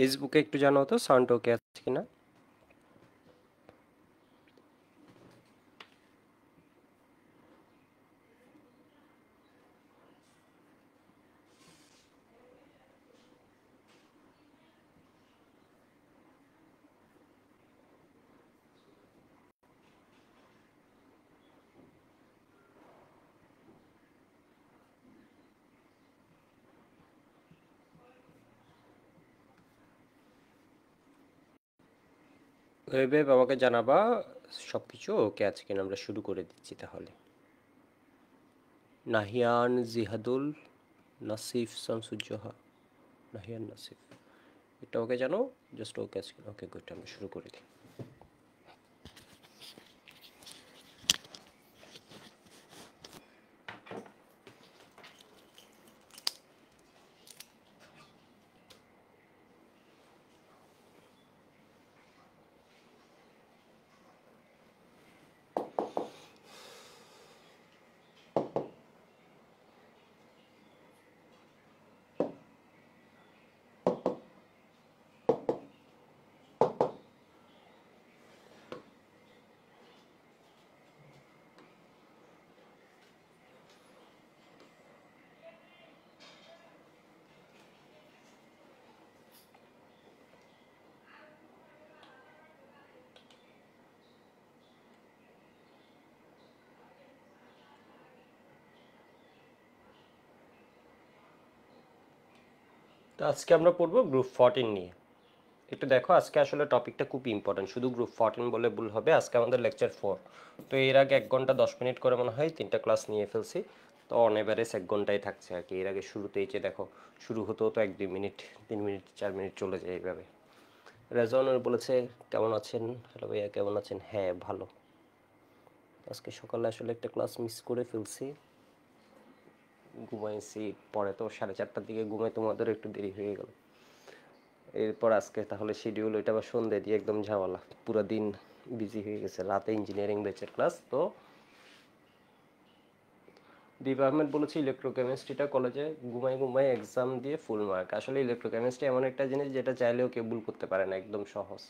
ফেসবুকে একটু জানাও তো সাউন্ড ওকে আছে কিনা। ওয়েবে আমাকে জানাবা সবকিছু ওকে আছে কিনা, আমরা শুরু করে দিচ্ছি তাহলে। নাহিয়ান, জিহাদুল, নাসিফ, শামসুজ্জোহা, নাহিয়ান, নাসিফ, এটা ওকে জানো, জাস্ট ওকে আছে কিনা। ওকে গুড, আমরা শুরু করে দিই। তো আজকে আমরা পড়বো গ্রুপ 14 নিয়ে। একটু দেখো, আজকে আসলে টপিকটা খুব ইম্পর্টেন্ট, শুধু গ্রুপ 14 বলে ভুল হবে। আজকে আমাদের লেকচার 4। তো এর আগে 1 ঘন্টা 10 মিনিট করে মনে হয় 3টা ক্লাস নিয়ে ফেলছি। তো অন এভারেজ 1 ঘন্টাই থাকছে আর কি। এর আগে শুরুতেই যে দেখো, শুরু হতেও তো 1-2 মিনিট, 3 মিনিট 4 মিনিট চলে যায় এইভাবে। রেজওয়ানুর বলেছে কেমন আছেন। হ্যালো ভাইয়া, কেমন আছেন? হ্যাঁ ভালো। আজকে সকালে আসলে একটা ক্লাস মিস করে ফেলছি, ঘুমাইছি। পরে তো 4:30টার দিকে ঘুমাই, তোমাদের একটু দেরি হয়ে গেল। এরপর আজকে তাহলে শিডিউল ওইটা আবার সন্ধ্যে দিয়ে একদম ঝামেলা, পুরো দিন বিজি হয়ে গেছে। রাতে ইঞ্জিনিয়ারিং ব্যাচের ক্লাস। তো দীপ আহমেদ বলেছে ইলেকট্রোকেমিস্ট্রিটা কলেজে ঘুমাই ঘুমাই এক্সাম দিয়ে ফুল মার্ক। আসলে ইলেকট্রোকেমিস্ট্রি এমন একটা জিনিস যেটা চাইলেও কেউ ভুল করতে পারে না, একদম সহজ।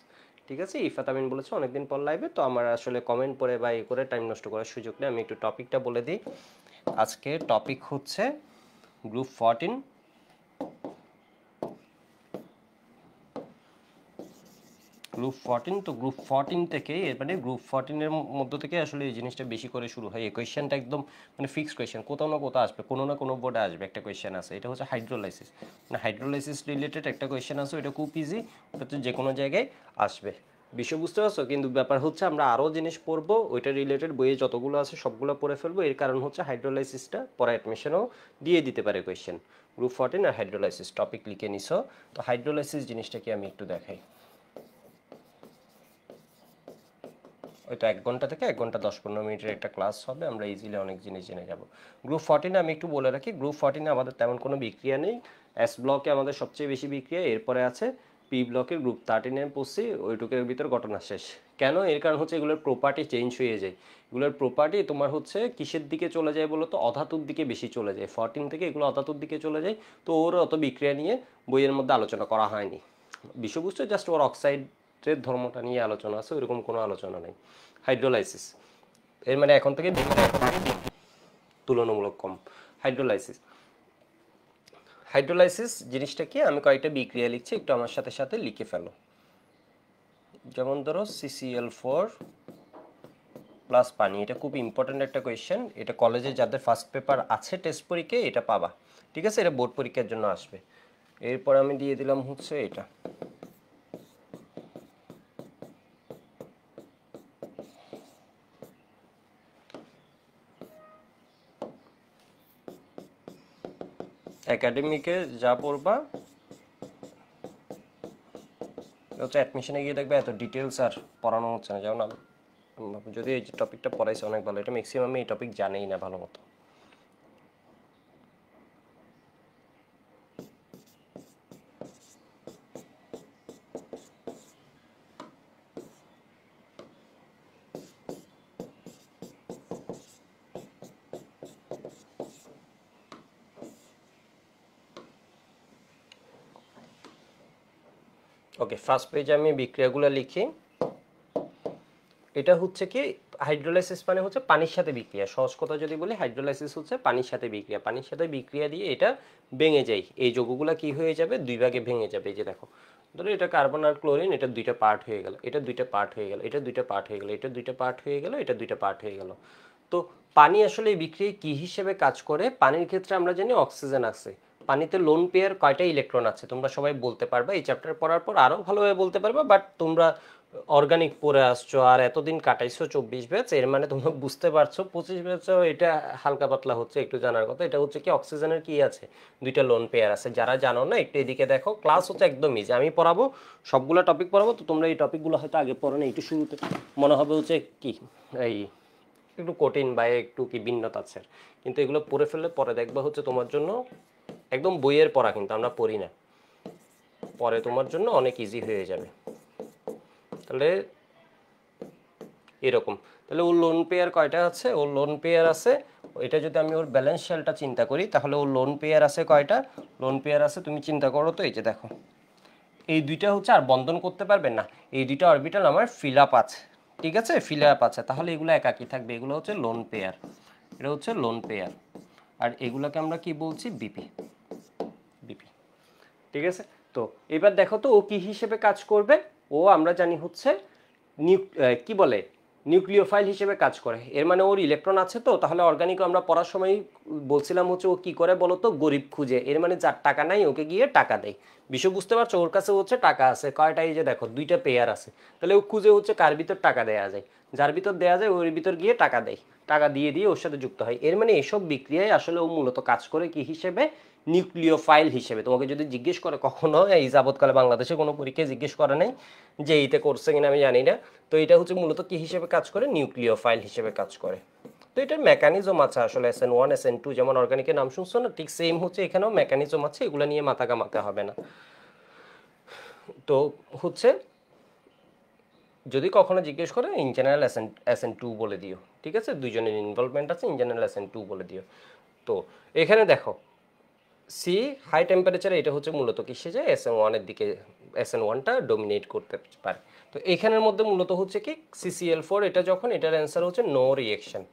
ঠিক আছে, ইফাত আমিন বলেছে অনেকদিন পর লাইভে। তো আমার আসলে কমেন্ট পড়ে বা এ করে টাইম নষ্ট করার সুযোগ নেই, আমি একটু টপিকটা বলে দিই। আজকে টপিক হচ্ছে গ্রুপ 14। গ্রুপ 14, তো গ্রুপ 14 থেকে মানে গ্রুপ 14 এর মধ্য থেকে আসলে এই জিনিসটা বেশি করে শুরু হয়। এই কোয়েশ্চেনটা একদম মানে ফিক্সড কোয়েশ্চেন, কোথাও না কোথাও আসবে, কোনো না কোনো বোর্ডে আসবে একটা কোয়েশ্চেন আছে। এটা হচ্ছে হাইড্রোলাইসিস, মানে হাইড্রোলাইসিস রিলেটেড একটা কোয়েশ্চেন আছে। ওটা খুব ইজি, ওটা তো যে কোনো জায়গায় আসবে। বিষয় বুঝতে পারছো? কিন্তু ব্যাপার হচ্ছে আমরা আরও জিনিস পড়বো, ওইটা রিলেটেড বইয়ে যতগুলো আছে সবগুলো পড়ে ফেলবো। এর কারণ হচ্ছে হাইড্রোলাইসিসটা পরে অ্যাডমিশনও দিয়ে দিতে পারে কোয়েশ্চেন। গ্রুপ 14 আর হাইড্রোলাইসিস টপিক লিখে নিছো। তো হাইড্রোলাইসিস জিনিসটা কি আমি একটু দেখাই। হয়তো 1 ঘন্টা থেকে 1 ঘন্টা 10-15 মিনিটের একটা ক্লাস হবে, আমরা ইজিলি অনেক জিনিস জেনে যাব। গ্রুপ 14 আমি একটু বলে রাখি, গ্রুপ 14 আমাদের তেমন কোনো বিক্রিয়া নেই। এস ব্লকে আমাদের সবচেয়ে বেশি বিক্রিয়া, এরপরে আছে পি ব্লকের গ্রুপ 13 পড়ছি, ওইটুকের ভিতর ঘটনা শেষ। কেন? এর কারণ হচ্ছে এগুলোর প্রপার্টি চেঞ্জ হয়ে যায়। এগুলোর প্রপার্টি তোমার হচ্ছে কিসের দিকে চলে যায় বলো তো? অধাতুর দিকে বেশি চলে যায়। 14 থেকে এগুলো অধাতুর দিকে চলে যায়। তো ওর অত বিক্রিয়া নিয়ে বইয়ের মধ্যে আলোচনা করা হয়নি। বিষয়বস্তু জাস্ট ওর অক্সাইডের ধর্মটা নিয়ে আলোচনা আছে, ওইরকম কোনো আলোচনা নেই। হাইড্রোলাইসিস এর মানে এখন থেকে তুলনামূলক কম। হাইড্রোলাইসিস, হাইড্রোলাইসিস জিনিসটা কি আমি কয়েকটা বিক্রিয়া লিখছি, একটু আমার সাথে সাথে লিখে ফেলো। যেমন ধরো CCl4 প্লাস পানি, এটা খুব ইম্পর্টেন্ট একটা কোয়েশ্চেন। এটা কলেজে যাদের ফার্স্ট পেপার আছে টেস্ট পরীক্ষায় এটা পাবা। ঠিক আছে, এটা বোর্ড পরীক্ষার জন্য আসবে। এরপর আমি দিয়ে দিলাম হচ্ছে এটা একাডেমিকে যা পড়বা হচ্ছে অ্যাডমিশনে গিয়ে দেখবে এত ডিটেলস আর পড়ানো হচ্ছে না। যেমন যদি এই যে টপিকটা পড়াইছে অনেক ভালো, এটা ম্যাক্সিমাম এই টপিক জানেই না ভালো মতো। ওকে, ফার্স্ট পেজে আমি বিক্রিয়াগুলো লিখি। এটা হচ্ছে কি হাইড্রোলাইসিস মানে হচ্ছে পানির সাথে বিক্রিয়া। সহজ কথা যদি বলি, হাইড্রোলাইসিস হচ্ছে পানির সাথে বিক্রিয়া। পানির সাথে বিক্রিয়া দিয়ে এটা ভেঙে যায়, এই যৌগগুলো কি হয়ে যাবে, দুই ভাগে ভেঙে যাবে। এই যে দেখো, ধরো এটা কার্বন আর ক্লোরিন, এটা দুইটা পার্ট হয়ে গেল, এটা দুইটা পার্ট হয়ে গেল, এটা দুইটা পার্ট হয়ে গেল, এটা দুইটা পার্ট হয়ে গেল, এটা দুইটা পার্ট হয়ে গেল। তো পানি আসলে এই বিক্রিয়ায় কি হিসেবে কাজ করে? পানির ক্ষেত্রে আমরা জানি অক্সিজেন আছে। পানিতে লোন পেয়ার কয়টা ইলেকট্রন আছে তোমরা সবাই বলতে পারবে, এই চ্যাপ্টার পড়ার পর আরো ভালোভাবে বলতে পারবে। বাট তোমরা অর্গানিক পড়ে আসছো আর এতদিন কাটাইছো 24 ব্যাচ, এর মানে তোমরা বুঝতে পারছো 25 ব্যাচও এটা হালকা পাতলা হচ্ছে একটু জানার কথা। এটা হচ্ছে কি অক্সিজেনের কি আছে, দুইটা লোন পেয়ার আছে। যারা জানো না একটু এদিকে দেখো, ক্লাস হচ্ছে একদম ইজি, আমি পড়াবো সবগুলো টপিক পড়াবো, তো তোমরা এই টপিকগুলো হয়তো আগে পড়ো না, একটু শুরুতে মনে হবে হচ্ছে কি এই একটু কঠিন বা একটু কি ভিন্নতা আছে, কিন্তু এগুলো পড়ে ফেললে পরে দেখবা হচ্ছে তোমার জন্য একদম বইয়ের পড়া, কিন্তু আমরা পড়ি না, পরে তোমার জন্য অনেক ইজি হয়ে যাবে। তাহলে এরকম, তাহলে ওর লোন পেয়ার কয়টা আছে? ওর লোন পেয়ার আছে, এটা যদি আমি ওর ব্যালেন্স শেলটা চিন্তা করি, তাহলে ওর লোন পেয়ার আছে কয়টা? লোন পেয়ার আছে, তুমি চিন্তা করো তো, এই যে দেখো এই দুইটা হচ্ছে, আর বন্ধন করতে পারবেন না, এই দুইটা অরবিটাল আমার ফিল আপ আছে, ঠিক আছে, ফিল আপ আছে, তাহলে এগুলো একাকি থাকবে, এগুলো হচ্ছে লোন পেয়ার, এটা হচ্ছে লোন পেয়ার। আর এগুলোকে আমরা কি বলছি? বিপি, বিপি, ঠিক আছে। তো এবার দেখো তো ও কি হিসেবে কাজ করবে। ও আমরা জানি হচ্ছে কি বলে নিউক্লিওফাইল হিসেবে কাজ করে। এর মানে ওর ইলেকট্রন আছে, তো তাহলে অর্গানিক আমরা পড়ার সময় বলছিলাম হচ্ছে ও কি করে বলো তো, গরিব খুঁজে। এর মানে যার টাকা নাই ওকে গিয়ে টাকা দেয়। বিষয় বুঝতে পারছো? ওর কাছে হচ্ছে টাকা আছে কয়টা, এই যে দেখো দুইটা পেয়ার আছে, তাহলে ও খুঁজে হচ্ছে কার ভিতর টাকা দেয়া যায়, যার ভিতর দেয়া যায় ওর ভিতর গিয়ে টাকা দেয়, টাকা দিয়ে দিয়ে ওর সাথে যুক্ত হয়। এর মানে এসব বিক্রিয়ায় আসলে ও মূলত কাজ করে কি হিসেবে? নিউক্লিওফাইল হিসেবে। তোমাকে যদি জিজ্ঞেস করে, কখনো এই যাবৎকালে বাংলাদেশে কোনো পরীক্ষায় জিজ্ঞেস করে নাই, যে এইতে করছে কিনা আমি জানি না। তো এটা হচ্ছে মূলত কি হিসেবে কাজ করে? নিউক্লিওফাইল হিসেবে কাজ করে। তো এটার মেকানিজম আছে আসলে, SN1 SN2 যেমন অর্গানিকের নাম শুনছো না, ঠিক সেম হচ্ছে এখানেও মেকানিজম আছে, এগুলো নিয়ে মাথা ঘামাতে হবে না। তো হচ্ছে যদি কখনো জিজ্ঞেস করে, ইন জেনারেল SN2 বলে দিও, ঠিক আছে, দুইজনের ইনভলভমেন্ট আছে, ইন জেনারেল SN2 বলে দিও। তো এখানে দেখো সি হাই টেম্পারেচারে এটা হচ্ছে মূলত কিসে যায়? SN1 এর দিকে, SN1টা ডোমিনেট করতে পারে। তো এখানের মধ্যে মূলত হচ্ছে কি CCl4, এটা যখন, এটার অ্যান্সার হচ্ছে নো রিয়েকশন,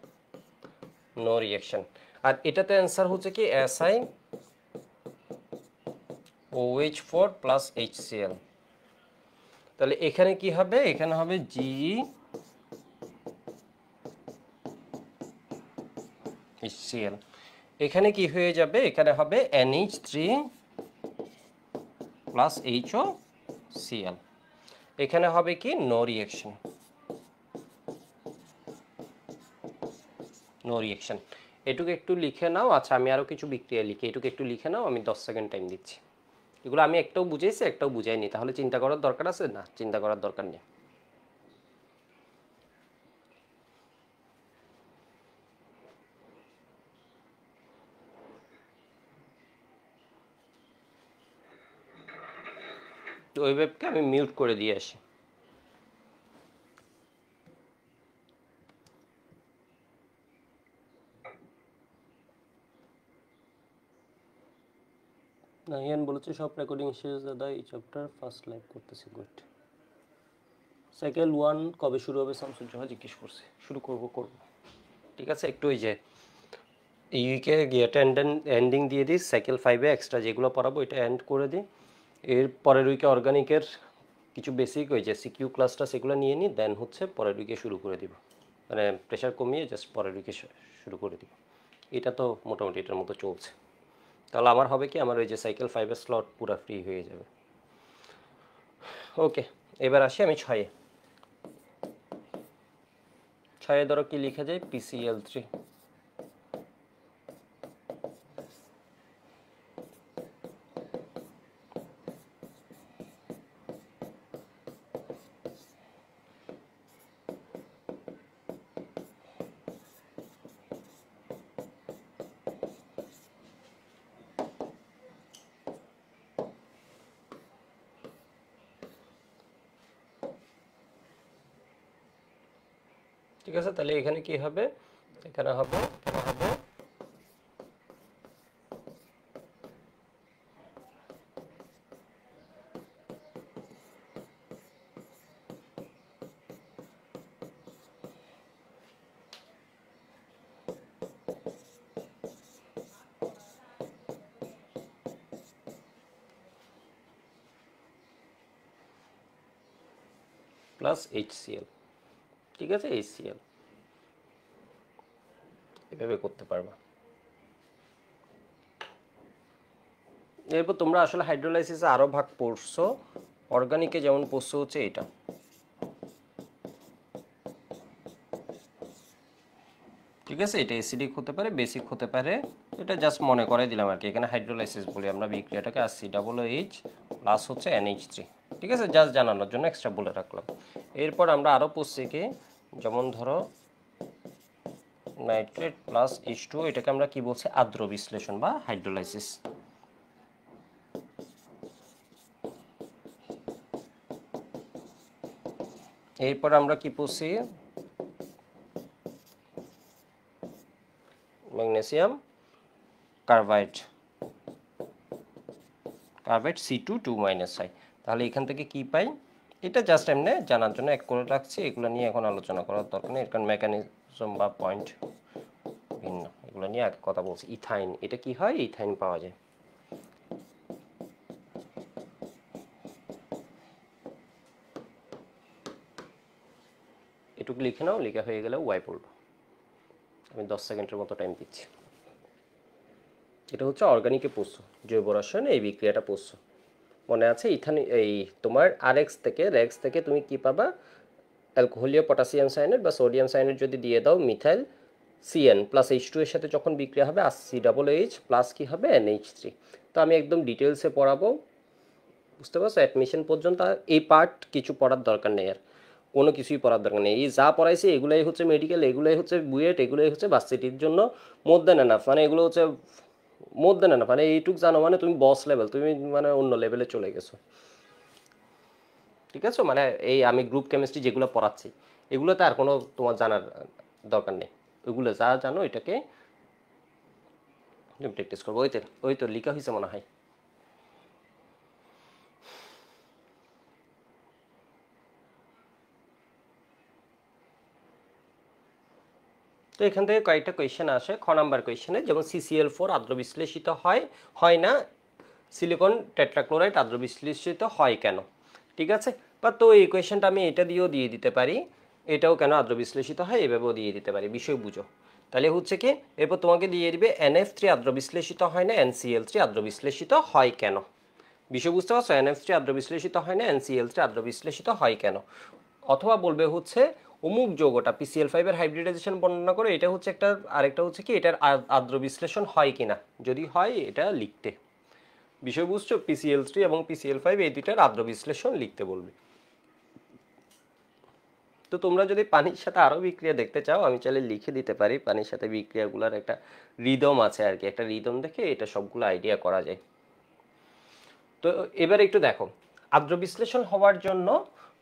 নো রিয়েকশন। আর এটাতে অ্যান্সার হচ্ছে কি SiOH4 প্লাস HCl। তাহলে এখানে কি হবে? এখানে হবে GeHCl। এখানে কি হয়ে যাবে? এখানে হবে NH3 প্লাস HOCl। এখানে হবে কি নো রিয়েকশন, নো রিয়েকশন। এটুকু একটু লিখে নাও। আচ্ছা আমি আরো কিছু বিক্রিয়া লিখি, এটুকু একটু লিখে নাও, আমি 10 সেকেন্ড টাইম দিচ্ছি। এগুলো আমি একটাও বুঝাইছি, একটাও বুঝাইনি, তাহলে চিন্তা করার দরকার আছে না? চিন্তা করার দরকার নেই। তো ওই ওয়েবকে আমি মিউট করে দিয়ে আসি। নাহিয়ান বলেছে সব রেকর্ডিং শেষ দাদা, এই চ্যাপ্টার ফার্স্ট লাইভ করতেছি। গুড। সাইকেল 1 কবে শুরু হবে শামসুজ্জোহা জিজ্ঞেস করছে। শুরু করব, ঠিক আছে। একটু ওই যে এই উইকে গিয়েটা এন্ডিং দিয়ে দিই, সাইকেল 5-এ এক্সট্রা যেগুলো পড়াবো এটা এন্ড করে দিই। এর পরের উইকে অর্গানিকের কিছু বেসিক ওই যে সিকিউ ক্লাসটা সেগুলো নিয়ে নিই, দেন হচ্ছে পরের উইকে শুরু করে দিব, মানে প্রেশার কমিয়ে জাস্ট পরের উইকে শুরু করে দিব। এটা তো মোটামুটি এটার মতো চলছে। তাহলে আমার হবে কি, আমার ওই যে সাইকেল 5-এর স্লট পুরো ফ্রি হয়ে যাবে। ওকে, এবার আসি আমি 6-এ। 6-এ ধরো কি লিখা যায়? PCl3। ঠিক আছে, তাহলে এখানে কি হবে? এখানে হবে প্লাস HCl, ঠিক আছে, HCl এভাবে করতে পারবা। এরপর তোমরা আসলে হাইড্রোলাইসিসে আরও ভাগ পড়ছো, অর্গানিকে যেমন পড়ছো হচ্ছে এটা, ঠিক আছে, এটা অ্যাসিডিক হতে পারে, বেসিক হতে পারে, এটা জাস্ট মনে করে দিলাম আর কি। এখানে হাইড্রোলাইসিস বলি আমরা বিক্রিয়াটাকে, আর COOH প্লাস হচ্ছে NH3, ঠিক আছে, জাস্ট জানানোর জন্য এক্সট্রা বলে রাখলাম। এরপর আমরা আরও পড়ছি কি, যেমন ধরো নাইট্রেট প্লাস H2O, এটাকে আমরা কি বলছি, আর্দ্র বিশ্লেষণ বা হাইড্রোলাইসিস। এরপর আমরা কি পড়ছি, ম্যাগনেসিয়াম কার্বাইড, C2 2-. তাহলে এখান থেকে কি পাই, এটা জাস্ট এমনি জানার জন্য এক করে রাখছি, এগুলো নিয়ে এখন আলোচনা করার দরকার নেই, কারণ মেকানিজম বা পয়েন্ট ভিন্ন, এগুলো নিয়ে আগে কথা বলছি। ইথাইন, এটা কি হয়, ইথাইন পাওয়া যায়। এটুকু লিখে নাও, লেখা হয়ে গেলে ওয়াই পড়বো, আমি 10 সেকেন্ডের মতো টাইম দিচ্ছি। এটা হচ্ছে অর্গানিকে পড়ছো, জৈব রসায়নে এই বিক্রিয়াটা পড়ছো, মনে আছে? এই তোমার রেক্স থেকে তুমি কি পাবা, অ্যালকোহলীয় পটাশিয়াম সায়ানেট বা সোডিয়াম সায়ানেট যদি দিয়ে দাও, মিথাইল CN প্লাস H2 এর সাথে যখন বিক্রিয়া হবে, আর COOH প্লাস কি হবে, NH3। তো আমি একদম ডিটেলসে পড়াবো, বুঝতে পারছো? অ্যাডমিশন পর্যন্ত এই পার্ট কিছু পড়ার দরকার নেই, আর কোনো কিছুই পড়ার দরকার নেই। এই যা পড়াইছি এগুলাই হচ্ছে মেডিকেল, এগুলাই হচ্ছে বুয়েট, এগুলাই হচ্ছে ভার্সিটির জন্য মোর দ্যান এনাফ, মানে এগুলো হচ্ছে মোর দ্যান এনাফ, মানে এইটুক জানো মানে তুমি বস লেভেল, তুমি মানে অন্য লেভেলে চলে গেছো, ঠিক আছে? মানে এই আমি গ্রুপ কেমিস্ট্রি যেগুলো পড়াচ্ছি এগুলোতে আর কোনো তোমার জানার দরকার নেই, ওইগুলো যা জানো এটাকে তুমি প্র্যাকটিস করবো। ওই তো লিখা হয়েছে মনে হয়। তো এখান থেকে কয়েকটা কোয়েশ্চেন আসে। খ নাম্বার কোয়েশ্চেনে যেমন CCl4 আর্দ্র বিশ্লেষিত হয়, হয় না, সিলিকন টেট্রাক্লোরাইড আর্দ্র বিশ্লেষিত হয় কেন, ঠিক আছে? বা তো এই কোয়েশ্চেনটা আমি এটা দিয়েও দিয়ে দিতে পারি, এটাও কেন আর্দ্র বিশ্লেষিত হয় এভাবেও দিয়ে দিতে পারি, বিষয় বুঝো। তাহলে হচ্ছে কি, এরপর তোমাকে দিয়ে দিবে NF3 আর্দ্র বিশ্লেষিত হয় না, NCl3 আর্দ্র বিশ্লেষিত হয় কেন, বিষয় বুঝতে পারছো? NF3 আর্দ্র বিশ্লেষিত হয় না, NCl3 আর্দ্র বিশ্লেষিত হয় কেন। অথবা বলবে হচ্ছে অমুক যৌগটা PCl5 এর হাইব্রিডাইজেশন বর্ণনা করে, এটা হচ্ছে একটা, আরেকটা হচ্ছে কি এটার আর্দ্র বিশ্লেষণ হয় কিনা, যদি হয় এটা লিখতে, বিষয় বুঝছো? PCl3 এবং PCl5 এই দুইটার আর্দ্র বিশ্লেষণ লিখতে বলবে। তো তোমরা যদি পানির সাথে আরও বিক্রিয়া দেখতে চাও, আমি চাইলে লিখে দিতে পারি, পানির সাথে বিক্রিয়াগুলোর একটা রিদম আছে আর কি, একটা রিদম দেখে এটা সবগুলো আইডিয়া করা যায়। তো এবার একটু দেখো, আর্দ্র বিশ্লেষণ হওয়ার জন্য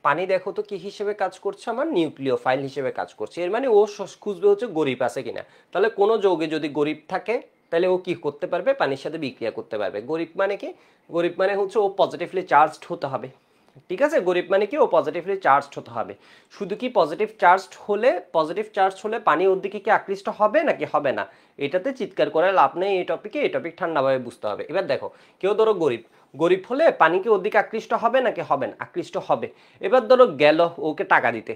পানি দেখো তো কি হিসেবে কাজ করছে, আমার নিউক্লিওফাইল হিসেবে কাজ করছে। এর মানে ও খুঁজবে হচ্ছে গরিব আছে কিনা। তাহলে কোনো যৌগে যদি গরিব থাকে তাহলে ও কি করতে পারবে, পানির সাথে বিক্রিয়া করতে পারবে। গরিব মানে কি, গরিব মানে হচ্ছে ও পজিটিভলি চার্জড হতে হবে, ঠিক আছে? গরিব মানে কি, ও পজিটিভলি চার্জড হতে হবে। শুধু কি পজিটিভ চার্জ হলে পানি ওর দিকে কি আকৃষ্ট হবে নাকি হবে না, এটাতে চিৎকার করে লাভ নেই। এই টপিক ঠান্ডাভাবে বুঝতে হবে। এবার দেখো, কেউ ধরো গরিব, গরিব হলে পানি কি ওর দিকে আকৃষ্ট হবে নাকি হবে না, আকৃষ্ট হবে। এবার ধরো গেল ওকে টাকা দিতে,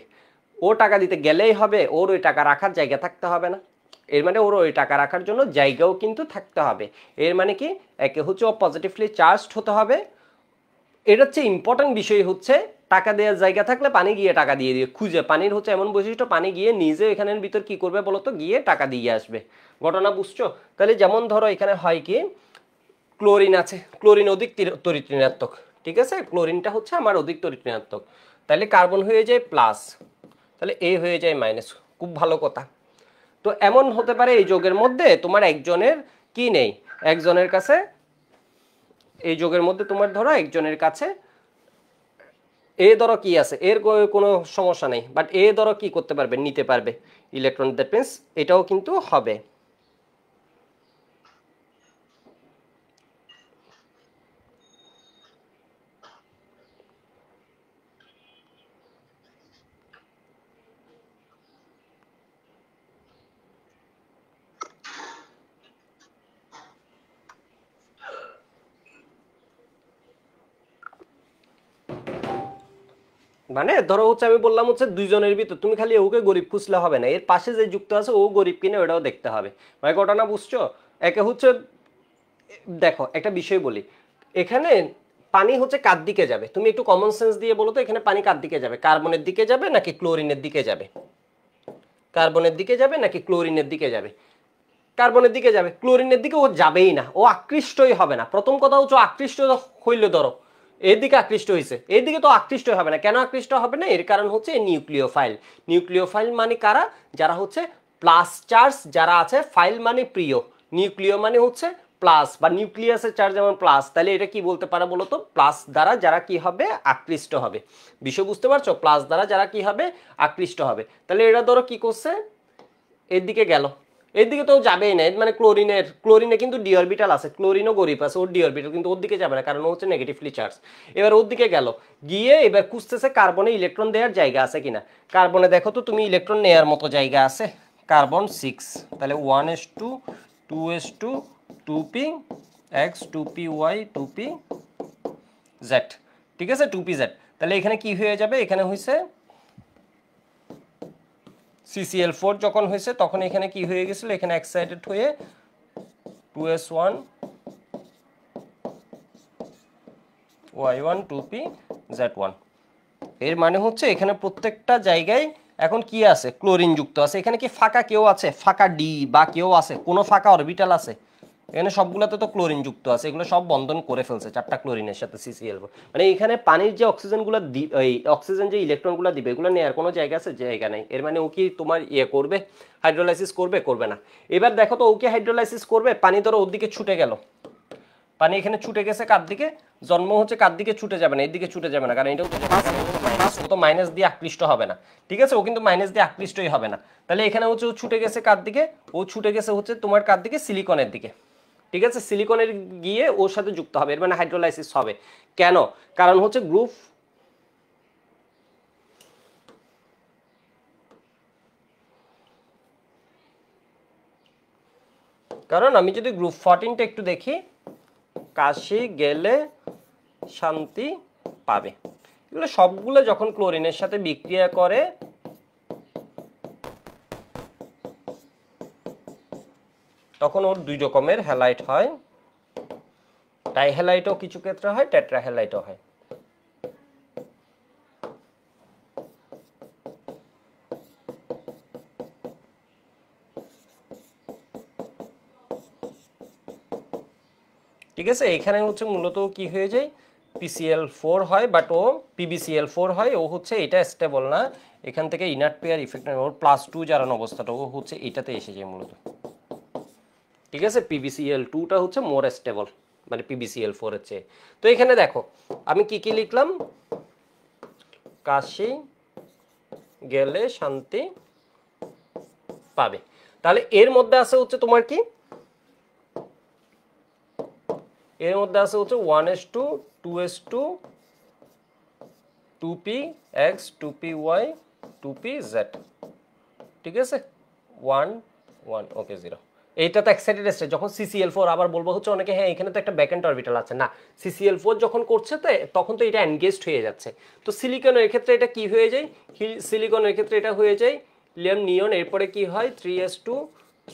ও টাকা দিতে গেলেই হবে, ওর ওই টাকা রাখার জায়গা থাকতে হবে না? এর মানে ওর ওই টাকা রাখার জন্য জায়গাও কিন্তু থাকতে হবে। এর মানে কি, একে হচ্ছে ও পজিটিভলি চার্জড হতে হবে। এটা হচ্ছে ইম্পর্টেন্ট বিষয় হচ্ছে, টাকা দেওয়ার জায়গা থাকলে পানি গিয়ে টাকা দিয়ে দিয়ে খুঁজে, পানির হচ্ছে এমন বৈশিষ্ট্য, পানি গিয়ে নিজে এখানের ভিতর কি করবে বলতো, গিয়ে টাকা দিয়ে আসবে। ঘটনা বুঝছো? তাহলে যেমন ধরো এখানে হয় কি, ক্লোরিন আছে, ক্লোরিন অধিক তড়িৎ ঋণাত্মক, ঠিক আছে? ক্লোরিনটা হচ্ছে আমার অধিক তড়িৎ ঋণাত্মক, তাহলে কার্বন হয়ে যায় প্লাস, তাহলে এ হয়ে যায় মাইনাস, খুব ভালো কথা। তো এমন হতে পারে এই যোগের মধ্যে তোমার একজনের কি নেই, একজনের কাছে, এই যোগের মধ্যে তোমার ধরো একজনের কাছে এ ধরো কি আছে, এর কোনো সমস্যা নেই, বাট এ ধরো কি করতে পারবে, নিতে পারবে ইলেকট্রন, দ্যাট মিন্স এটাও কিন্তু হবে। মানে ধরো হচ্ছে আমি বললাম হচ্ছে দুইজনের ভিতর তুমি খালি ওকে গরিব খুঁজলে হবে না, এর পাশে যে যুক্ত আছে ও গরিব কিনা ওটাও দেখতে হবে। মানে ঘটনা বুঝছো? একে হচ্ছে দেখো একটা বিষয় বলি, এখানে পানি হচ্ছে কার দিকে যাবে, তুমি একটু কমন সেন্স দিয়ে বলো তো, এখানে পানি কার দিকে যাবে? কার্বনের দিকে যাবে নাকি ক্লোরিনের দিকে যাবে? কার্বনের দিকে যাবে নাকি ক্লোরিনের দিকে যাবে? কার্বনের দিকে যাবে। ক্লোরিনের দিকে ও যাবেই না, ও আকৃষ্টই হবে না। প্রথম কথা হচ্ছে আকৃষ্ট হইলে ধরো এদিকে আকৃষ্ট হয়েছে, এইদিকে তো আকৃষ্ট হবে না। কেন আকৃষ্ট হবে না? এর কারণ হচ্ছে নিউক্লিওফাইল। নিউক্লিওফাইল মানে কারা? যারা হচ্ছে প্লাস চার্জ যারা আছে, ফাইল মানে প্রিয়, নিউক্লিয় মানে হচ্ছে প্লাস বা নিউক্লিয়াসের চার্জ যেমন প্লাস, তাহলে এটা কি বলতে পারে বলো তো? প্লাস দ্বারা যারা কি হবে? আকৃষ্ট হবে। বিষয় বুঝতে পারছো? প্লাস দ্বারা যারা কি হবে? আকৃষ্ট হবে। তাহলে এটা ধরো কি করছে, এর দিকে গেল, এদিকে তো যাবেই না। মানে ক্লোরিনে কিন্তু ডি অরবিটাল আছে, ক্লোরিনও গরিব আছে, ওর ডি অরবিটাল কিন্তু ওর দিকে যাবে না, কারণ ও হচ্ছে নেগেটিভলি চার্জ। এবার ওর দিকে গেল, গিয়ে এবার খুঁজতেছে কার্বনে ইলেকট্রন দেওয়ার জায়গা আছে কিনা। কার্বনে দেখো তো তুমি ইলেকট্রন নেওয়ার মতো জায়গা আছে, কার্বন 6, তাহলে 1s2 2s2 2p x 2py 2p z, ঠিক আছে 2pz। তাহলে এখানে কি হয়ে যাবে? এখানে হয়েছে CCl4 যখন হয়েছে তখন এখানে কি হয়ে গেছিল? এখানে এক্সাইটেড হয়ে 2s1 y1 2p z1। এর মানে হচ্ছে এখানে প্রত্যেকটা জায়গায় এখন কি আছে? ক্লোরিন যুক্ত আছে। এখানে কি ফাঁকা কেউ আছে? ফাঁকা ডি বা কেউ আছে? কোনো ফাঁকা অরবিটাল আছে? এখানে সবগুলোতে তো ক্লোরিন যুক্ত আছে, এগুলো সব বন্ধন করে ফেলছে চারটা ক্লোরিনের সাথে CCl। মানে এখানে পানির যে অক্সিজেনগুলো এই অক্সিজেন যে ইলেকট্রনগুলো দিবে এগুলো নেওয়ার কোনো জায়গা আছে? জায়গা নাই। এর মানে ও কি তোমার ইয়ে করবে? হাইড্রোলাইসিস করবে? করবে না। এবার দেখো তো ও কি হাইড্রোলাইসিস করবে? পানি ধরো ওর দিকে ছুটে গেল, পানি এখানে ছুটে গেছে কার দিকে? জন্ম হচ্ছে কার দিকে? ছুটে যাবে না, এর দিকে ছুটে যাবে না, কারণ এটা ও তো মাইনাস দিয়ে আকৃষ্ট হবে না, ঠিক আছে? ও কিন্তু মাইনাস দিয়ে আকৃষ্টই হবে না। তাহলে এখানে হচ্ছে ও ছুটে গেছে কার দিকে? ও ছুটে গেছে হচ্ছে তোমার কার দিকে? সিলিকনের দিকে, ঠিক আছে? সিলিকনের গিয়ে ওর সাথে যুক্ত হবে, এর মানে হাইড্রোলাইসিস হবে। কেন? কারণ হচ্ছে গ্রুপ কারণ আমি যদি গ্রুপ 14টা একটু দেখি, কাশি গেলে শান্তি পাবে, এগুলো সবগুলো যখন ক্লোরিনের সাথে বিক্রিয়া করে তখন ওর দুই রকমের হ্যালাইট হয়, ডাইহ্যালাইটও কিছু ক্ষেত্রে হয়, টেট্রাহ্যালাইটও হয়। ঠিক আছে? এখানে হচ্ছে মূলত কি হয়ে যায়? PCl4 হয়, বাট ও PbCl4 হয়। ও হচ্ছে এটা স্টেবল না, এখান থেকে ইনার্ট পেয়ার ইফেক্ট ওর +2 জারান অবস্থাটা ও হচ্ছে এটাতে এসে যায় মূলত, ঠিক আছে? PbCl2টা হচ্ছে মোর স্টেবল মানে PbCl4 এর চেয়ে। তো এখানে দেখো আমি কি কি লিখলাম? কাশি গেলে শান্তি পাবে। তাহলে এর মধ্যে আছে হচ্ছে তোমার কি? এর মধ্যে আছে হচ্ছে 1s2 2s2 2px 2py 2pz, ঠিক আছে? 1 1 ওকে 0। এইটা তো এক্সাইটেড স্টেট। যখন CCl4 আবার বলবো হচ্ছে অনেকে হ্যাঁ এখানে তো একটা ব্যাকএন্ড অরবিটাল আছে, না CCl4 যখন করছে তো তখন তো এটা এনগেজড হয়ে যাচ্ছে। তো সিলিকনের ক্ষেত্রে এটা কি হয়ে যায়? সিলিকনের ক্ষেত্রে এটা হয়ে যায় লিথিয়াম নিয়ন, এরপরে কি হয়? 3s2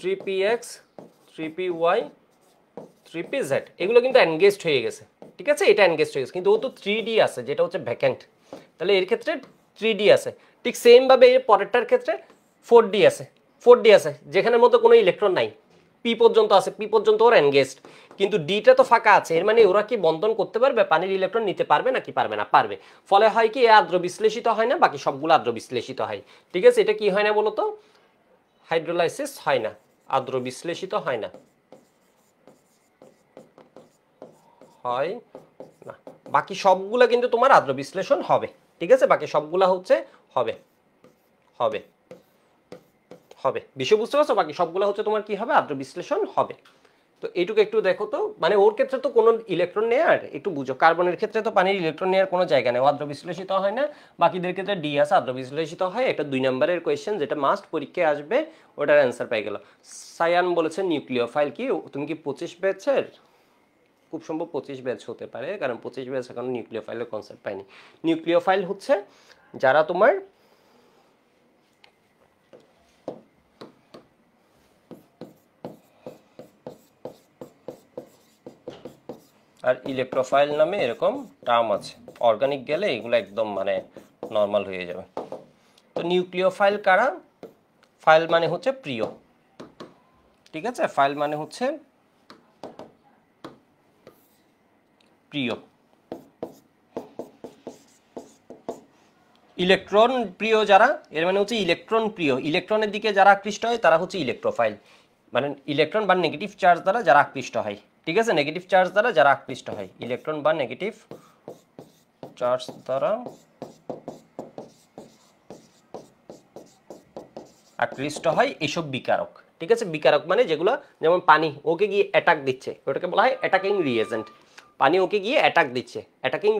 3px 3py 3pz, এগুলো কিন্তু এনগেজড হয়ে গেছে, ঠিক আছে? এটা এনগেজড হয়ে গেছে, কিন্তু ও তো 3d আছে যেটা হচ্ছে ভ্যাকেন্ট, তাহলে এর ক্ষেত্রে 3d আছে। ঠিক সেম ভাবে এর পরেরটার ক্ষেত্রে 4d আছে, 4d আছে যেখানের মধ্যে কোনো ইলেকট্রন নাই, পি পর্যন্ত আছে, পি পর্যন্ত ওর এনগেজড, কিন্তু ডিটা তো ফাঁকা আছে। এর মানে ওরা কি বন্ধন করতে পারবে? পানির ইলেকট্রন নিতে পারবে নাকি পারবে না? পারবে। ফলে হয় কি? এ আদ্র বিশ্লেষিত হয় না, বাকি সবগুলো আদ্র বিশ্লেষিত হয়, ঠিক আছে? এটা কি হয় না বলতো? হাইড্রোলাইসিস হয় না, আদ্র বিশ্লেষিত হয় না, হয় না। বাকি সবগুলা কিন্তু তোমার আদ্র বিশ্লেষণ হবে, ঠিক আছে? বাকি সবগুলা হচ্ছে হবে হবে হবে, বিষয় বুঝতে পারছো? বাকি সবগুলা হচ্ছে তোমার কি হবে? আদ্র বিশ্লেষণ হবে। তো এইটুকু একটু দেখো তো, মানে ওর ক্ষেত্রে তো কোনো ইলেকট্রন নেয়ার একটু বুঝো। কার্বনের ক্ষেত্রে তো পানির ইলেকট্রন নেওয়ার কোনো জায়গা নেই, আদ্র বিশ্লেষিত হয় না। বাকিদের ক্ষেত্রে ডি আছে, আদ্র বিশ্লেষিত হয়। একটা 2 নম্বরের কোয়েশ্চেন যেটা মাস্ট পরীক্ষায় আসবে, ওটার অ্যান্সার পেয়ে গেল। সায়ান বলেছে নিউক্লিওফাইল কি? তুমি কি 25 ব্যাচের? খুব সম্ভব 25 ব্যাচ হতে পারে, কারণ 25 ব্যাচ এখন নিউক্লিওফাইলের কনসেপ্ট পাইনি। নিউক্লিওফাইল হচ্ছে যারা তোমার আর ইলেকট্রোফাইল নামে এরকম টার্ম আছে, অর্গানিক গেলে এগুলো একদম মানে নর্মাল হয়ে যাবে। তো নিউক্লিওফাইল কারা? ফাইল মানে হচ্ছে প্রিয়, ঠিক আছে, ফাইল মানে হচ্ছে প্রিয়। ইলেকট্রন প্রিয় যারা, এর মানে হচ্ছে ইলেকট্রন প্রিয়, ইলেকট্রনের দিকে যারা আকৃষ্ট হয় তারা হচ্ছে ইলেকট্রোফাইল, মানে ইলেকট্রন বা নেগেটিভ চার্জ দ্বারা যারা আকৃষ্ট হয়, ঠিক আছে, নেগেটিভ চার্জ দ্বারা যারা আকৃষ্ট হয়, ইলেকট্রন বা নেগেটিভ চার্জ দ্বারা আকৃষ্ট হয় এইসব বিকারক, ঠিক আছে। বিকারক মানে যেগুলো, যেমন পানি ওকে গিয়ে অ্যাটাক দিচ্ছে, ওটাকে বলা হয় অ্যাটাকিং রিয়েজেন্ট। পানি ওকে গিয়ে অ্যাটাক দিচ্ছে, অ্যাটাকিং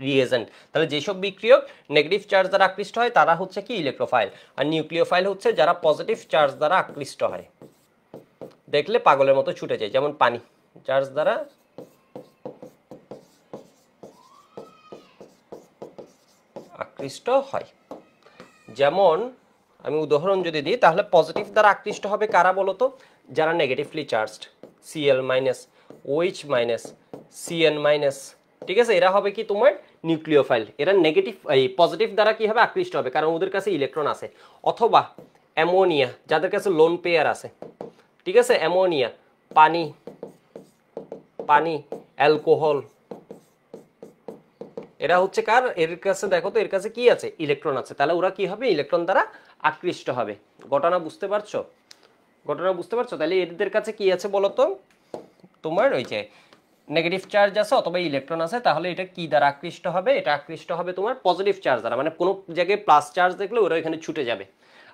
রিয়েজেন্ট। তাহলে যেসব বিক্রিয়ক নেগেটিভ চার্জ দ্বারা আকৃষ্ট হয় তারা হচ্ছে কি ইলেকট্রোফাইল, আর নিউক্লিওফাইল হচ্ছে যারা পজিটিভ চার্জ দ্বারা আকৃষ্ট হয়। দেখলে পাগলের মতো ছুটে যায়, যেমন পানি চার্জ দ্বারা আকৃষ্ট হয়। যেমন আমি উদাহরণ যদি দিই তাহলে পজিটিভ দ্বারা আকৃষ্ট হবে কারা বলতো? যারা negatively charged, Cl minus, OH minus, Cn minus, ঠিক আছে, এরা হবে কি তোমার নিউক্লিওফাইল। এরা নেগেটিভ এই পজিটিভ দ্বারা কি হবে আকৃষ্ট হবে, কারণ ওদের কাছে ইলেকট্রন আছে। অথবা অ্যামোনিয়া, যাদের কাছে লোন পেয়ার আছে, ঠিক আছে, অ্যামোনিয়া, পানি, অ্যালকোহল, এরা হচ্ছে কার, এর কাছে দেখো তো এর কাছে কি আছে, ইলেকট্রন আছে, তাহলে ওরা কি হবে ইলেকট্রন দ্বারা আকৃষ্ট হবে। ঘটনা বুঝতে পারছো? তাহলে এদের কাছে কি আছে বলতো, তোমার ওই যে নেগেটিভ চার্জ আছে অথবা ইলেকট্রন আছে, তাহলে এটা কি দ্বারা আকৃষ্ট হবে, এটা আকৃষ্ট হবে তোমার পজিটিভ চার্জ দ্বারা, মানে কোনো জায়গায় প্লাস চার্জ দেখলে ওরা এখানে ছুটে যাবে।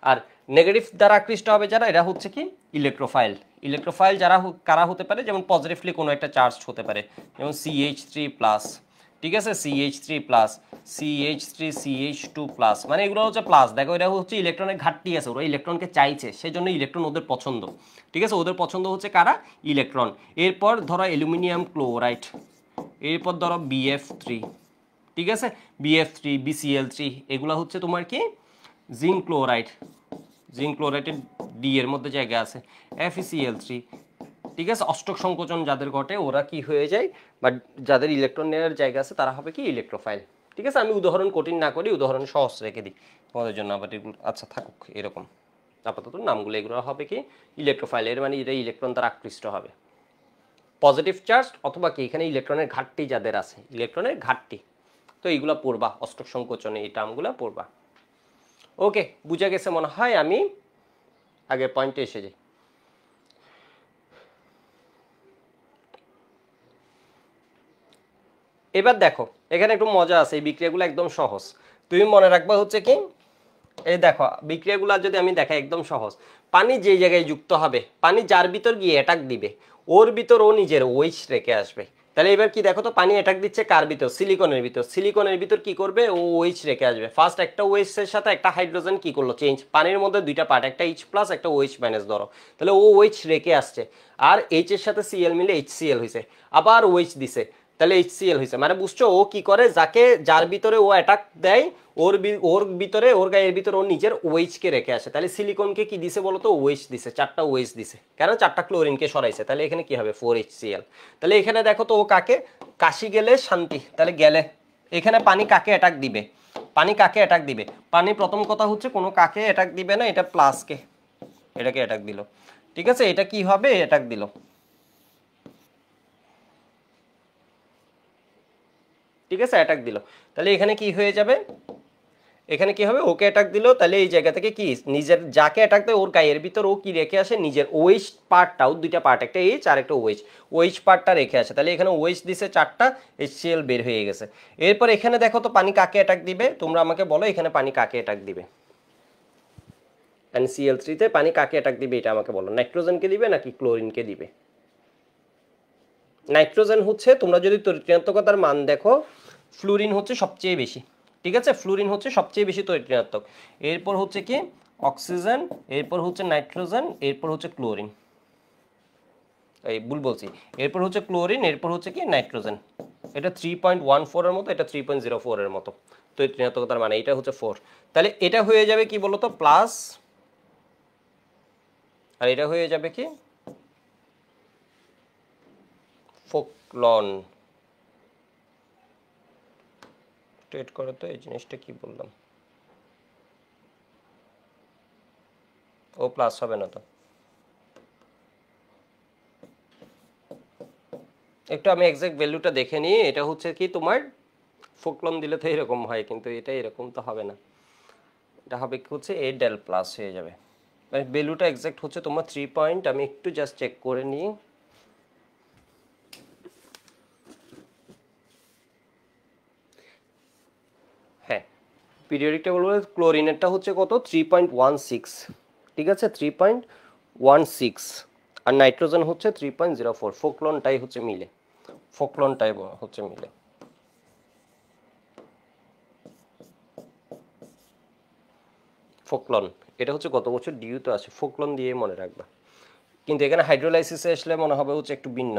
আর নেগেটিভ দ্বারা আকৃষ্ট হবে যারা, এরা হচ্ছে কি ইলেকট্রোফাইল যারা কারা হতে পারে, যেমন পজিটিভলি কোনো একটা চার্জ হতে পারে, যেমন CH3+, ঠিক আছে, CH3+, CH2+, মানে এগুলো হচ্ছে প্লাস। দেখো এটা হচ্ছে ইলেকট্রনের ঘাটতি আছে, ওরা ইলেকট্রনকে চাইছে, সেই জন্য ইলেকট্রন ওদের পছন্দ, ঠিক আছে, ওদের পছন্দ হচ্ছে কারা, ইলেকট্রন। এরপর ধরো অ্যালুমিনিয়াম ক্লোরাইড, এরপর ধরো BF3, ঠিক আছে, BF3, BCl3, এগুলো হচ্ছে তোমার কি জিঙ্ক ক্লোরাইডের ডি এর মধ্যে জায়গা আছে, FeCl3, ঠিক আছে, অষ্টক সংকোচন যাদের ঘটে ওরা কি হয়ে যায়, বা যাদের ইলেকট্রন নেওয়ার জায়গা আছে তারা হবে কি ইলেকট্রোফাইল, ঠিক আছে। আমি উদাহরণ কঠিন না করি, উদাহরণ সহজ রেখে দিই তোমাদের জন্য, আবার এগুলো আচ্ছা থাকুক এরকম, আপাতত নামগুলো এগুলো হবে কি ইলেকট্রোফাইল, এর মানে এটা ইলেকট্রন দ্বারা আকৃষ্ট হবে, পজিটিভ চার্জ অথবা কি এখানে ইলেকট্রনের ঘাটতি যাদের আছে, ইলেকট্রনের ঘাটতি, তো এইগুলো পড়বা, অষ্টক সংকোচনে এই টার্মগুলো পড়বা। ওকে, বুঝা গেছে মনে হয়, আমি আগের পয়েন্টে এসে যাই। এবার দেখো এখানে একটু মজা আছে, এই বিক্রিয়াগুলো একদম সহজ, তুমি মনে রাখবা হচ্ছে কি, এই দেখো বিক্রিয়াগুলো যদি আমি দেখাই একদম সহজ। পানি যে জায়গায় যুক্ত হবে, পানি যার ভিতর গিয়ে অ্যাটাক দিবে, ওর ভিতর ও নিজের OH রেখে আসবে। তাহলে এবার কি দেখো তো, পানি অ্যাটাক দিচ্ছে কার ভিতর, সিলিকনের ভিতর কি করবে, ও OH রেখে আসবে। ফার্স্ট একটা OH এর সাথে একটা হাইড্রোজেন কি করলো, চেঞ্জ, পানির মধ্যে দুইটা পার্ট, একটা H+, একটা OH- ধরো, তাহলে ও OH রেখে আসছে, আর H এর সাথে Cl মিলে HCl হয়েছে, আবার OH দিছে, তাহলে HCl হয়েছে। মানে বুঝছো, ও কি করে, যার ভিতরে ও অ্যাটাক দেয় ওর ভিতরে, ওর গায়ের ভিতরে ও নিজের OH কে রেখে আসে। তাহলে সিলিকনকে কি দিছে বলতো, OH দিছে, 4টা OH দিছে, কেন 4টা ক্লোরিনকে সরাইছে, তাহলে এখানে কি হবে 4HCl। তাহলে এখানে দেখো তো ও কাকে, কাশি গেলে শান্তি, তাহলে গেলে এখানে পানি কাকে অ্যাটাক দিবে, পানি প্রথম কথা হচ্ছে কোনো কাকে অ্যাটাক দিবে না, এটা প্লাসকে, এটাকে অ্যাটাক দিল, ঠিক আছে, এটা কি হবে অ্যাটাক দিল, ঠিক আছে, অ্যাটাক দিল। তাহলে এখানে কি হয়ে যাবে, এখানে কি হবে, ওকে অ্যাটাক দিল, তাহলে এই জায়গা থেকে কি নিজের যাকে অ্যাটাক দেয় ওর গায়ের ভিতর ও কি রেখে আসে, নিজের OH পার্টটাও, দুইটা পার্ট, একটা H আর একটা OH পার্টটা রেখে আসে। তাহলে এখানে OH দিছে 4টা, HCl বের হয়ে গেছে। এরপর এখানে দেখো তো পানি কাকে অ্যাটাক দিবে, তোমরা আমাকে বলো এখানে পানি কাকে অ্যাটাক দিবে, NCl3 তে পানি কাকে অ্যাটাক দিবে এটা আমাকে বলো, নাইট্রোজেনকে দিবে নাকি ক্লোরিনকে দিবে? নাইট্রোজেন হচ্ছে, তোমরা যদি তরিণাত্মকতার মান দেখো, ফ্লুরিন হচ্ছে সবচেয়ে বেশি, ঠিক আছে, ফ্লুরিন হচ্ছে সবচেয়ে বেশি তরিণাত্মক, এরপর হচ্ছে কি অক্সিজেন, এরপর হচ্ছে নাইট্রোজেন, এরপর হচ্ছে ক্লোরিন, এই ভুল বলছি, এরপর হচ্ছে ক্লোরিন, এরপর হচ্ছে কি নাইট্রোজেন, এটা 3.14 এর মতো, এটা 3.04 এর মতো। তো এই ঋণাত্মকতার মানে এটা হচ্ছে 4। তাহলে এটা হয়ে যাবে কি বলতো প্লাস, আর এটা হয়ে যাবে কি ফোকলন। স্ট্রেট করো তো এই জিনিসটা কি বললাম, ও প্লাস হবে না তো। একটু আমি এক্সাক্ট ভ্যালুটা দেখে নিই। এটা হচ্ছে কি তোমার ফোকলন দিলে তো এরকম হয়, কিন্তু এটা এরকম তো হবে না। এটা হবে কি হচ্ছে এ ডেল প্লাস হয়ে যাবে। মানে ভ্যালুটা এক্সাক্ট হচ্ছে তোমার 3 পয়েন্ট, আমি একটু জাস্ট চেক করে নিই। হ্যাঁ, পিরিয়ডিকটা বলবো ক্লোরিনেরটা হচ্ছে কত 3.16, ঠিক আছে 3.16, আর নাইট্রোজেন হচ্ছে 3.04। ফোকলনটাই হচ্ছে মিলে, ফোকলনটাই হচ্ছে মিলে। ফোকলন এটা হচ্ছে গত বছর ডিউতে আছে, ফোকলন দিয়ে মনে রাখবা। কিন্তু এখানে হাইড্রোলাইসিসে আসলে মনে হবে হচ্ছে একটু ভিন্ন।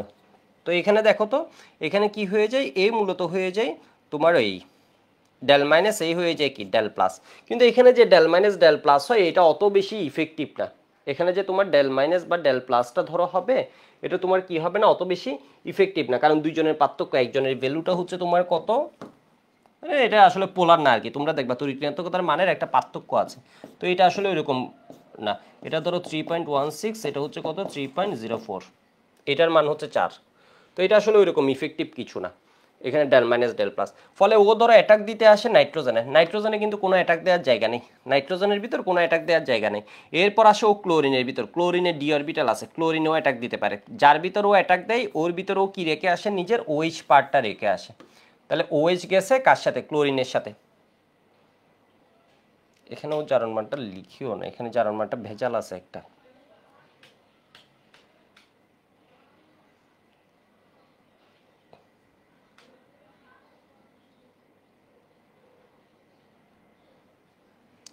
তো এখানে দেখো তো, এখানে কি হয়ে যায়, এ মূলত হয়ে যায় তোমার এই ডেল মাইনাস এই হয়ে যায় কি ডেল প্লাস। কিন্তু এখানে যে ডেল মাইনাস ডেল প্লাস হয় এটা অত বেশি ইফেক্টিভ না। এখানে যে তোমার ডেল মাইনাস বা ডেল প্লাসটা ধরো হবে, এটা তোমার কি হবে না, অত বেশি ইফেক্টিভ না। কারণ দুইজনের পার্থক্য, একজনের ভ্যালুটা হচ্ছে তোমার কত, এটা আসলে পোলার না আর কি। তোমরা দেখবা তড়িৎ ঋণাত্মকতার মানের একটা পার্থক্য আছে, তো এটা আসলে ওইরকম না। এটা ধরো 3.16, এটা হচ্ছে কত 3.04, এটার মান হচ্ছে 4। তো এটা আসলে ওইরকম ইফেক্টিভ কিছু না, এখানে ডেল মাইনাস ডেল প্লাস। ফলে ও ধরো অ্যাটাক দিতে আসে নাইট্রোজেনে, নাইট্রোজেনে কিন্তু কোনো অ্যাটাক দেওয়ার জায়গা নেই, নাইট্রোজেনের ভিতর কোনো অ্যাটাক দেওয়ার জায়গা নেই। এরপর আসে ও ক্লোরিনের ভিতর, ক্লোরিনের ডি অরবিটাল আছে, ক্লোরিনেও অ্যাটাক দিতে পারে। যার ভিতর ও অ্যাটাক দেয় ওর ভিতর ও কি রেখে আসে, নিজের ওএইচ পার্টটা রেখে আসে। তাহলে ওএইচ গেছে কার সাথে, ক্লোরিনের সাথে। এখানেও জারণ মানটা লিখিও না, এখানে জারণ মানটা ভেজাল আছে একটা।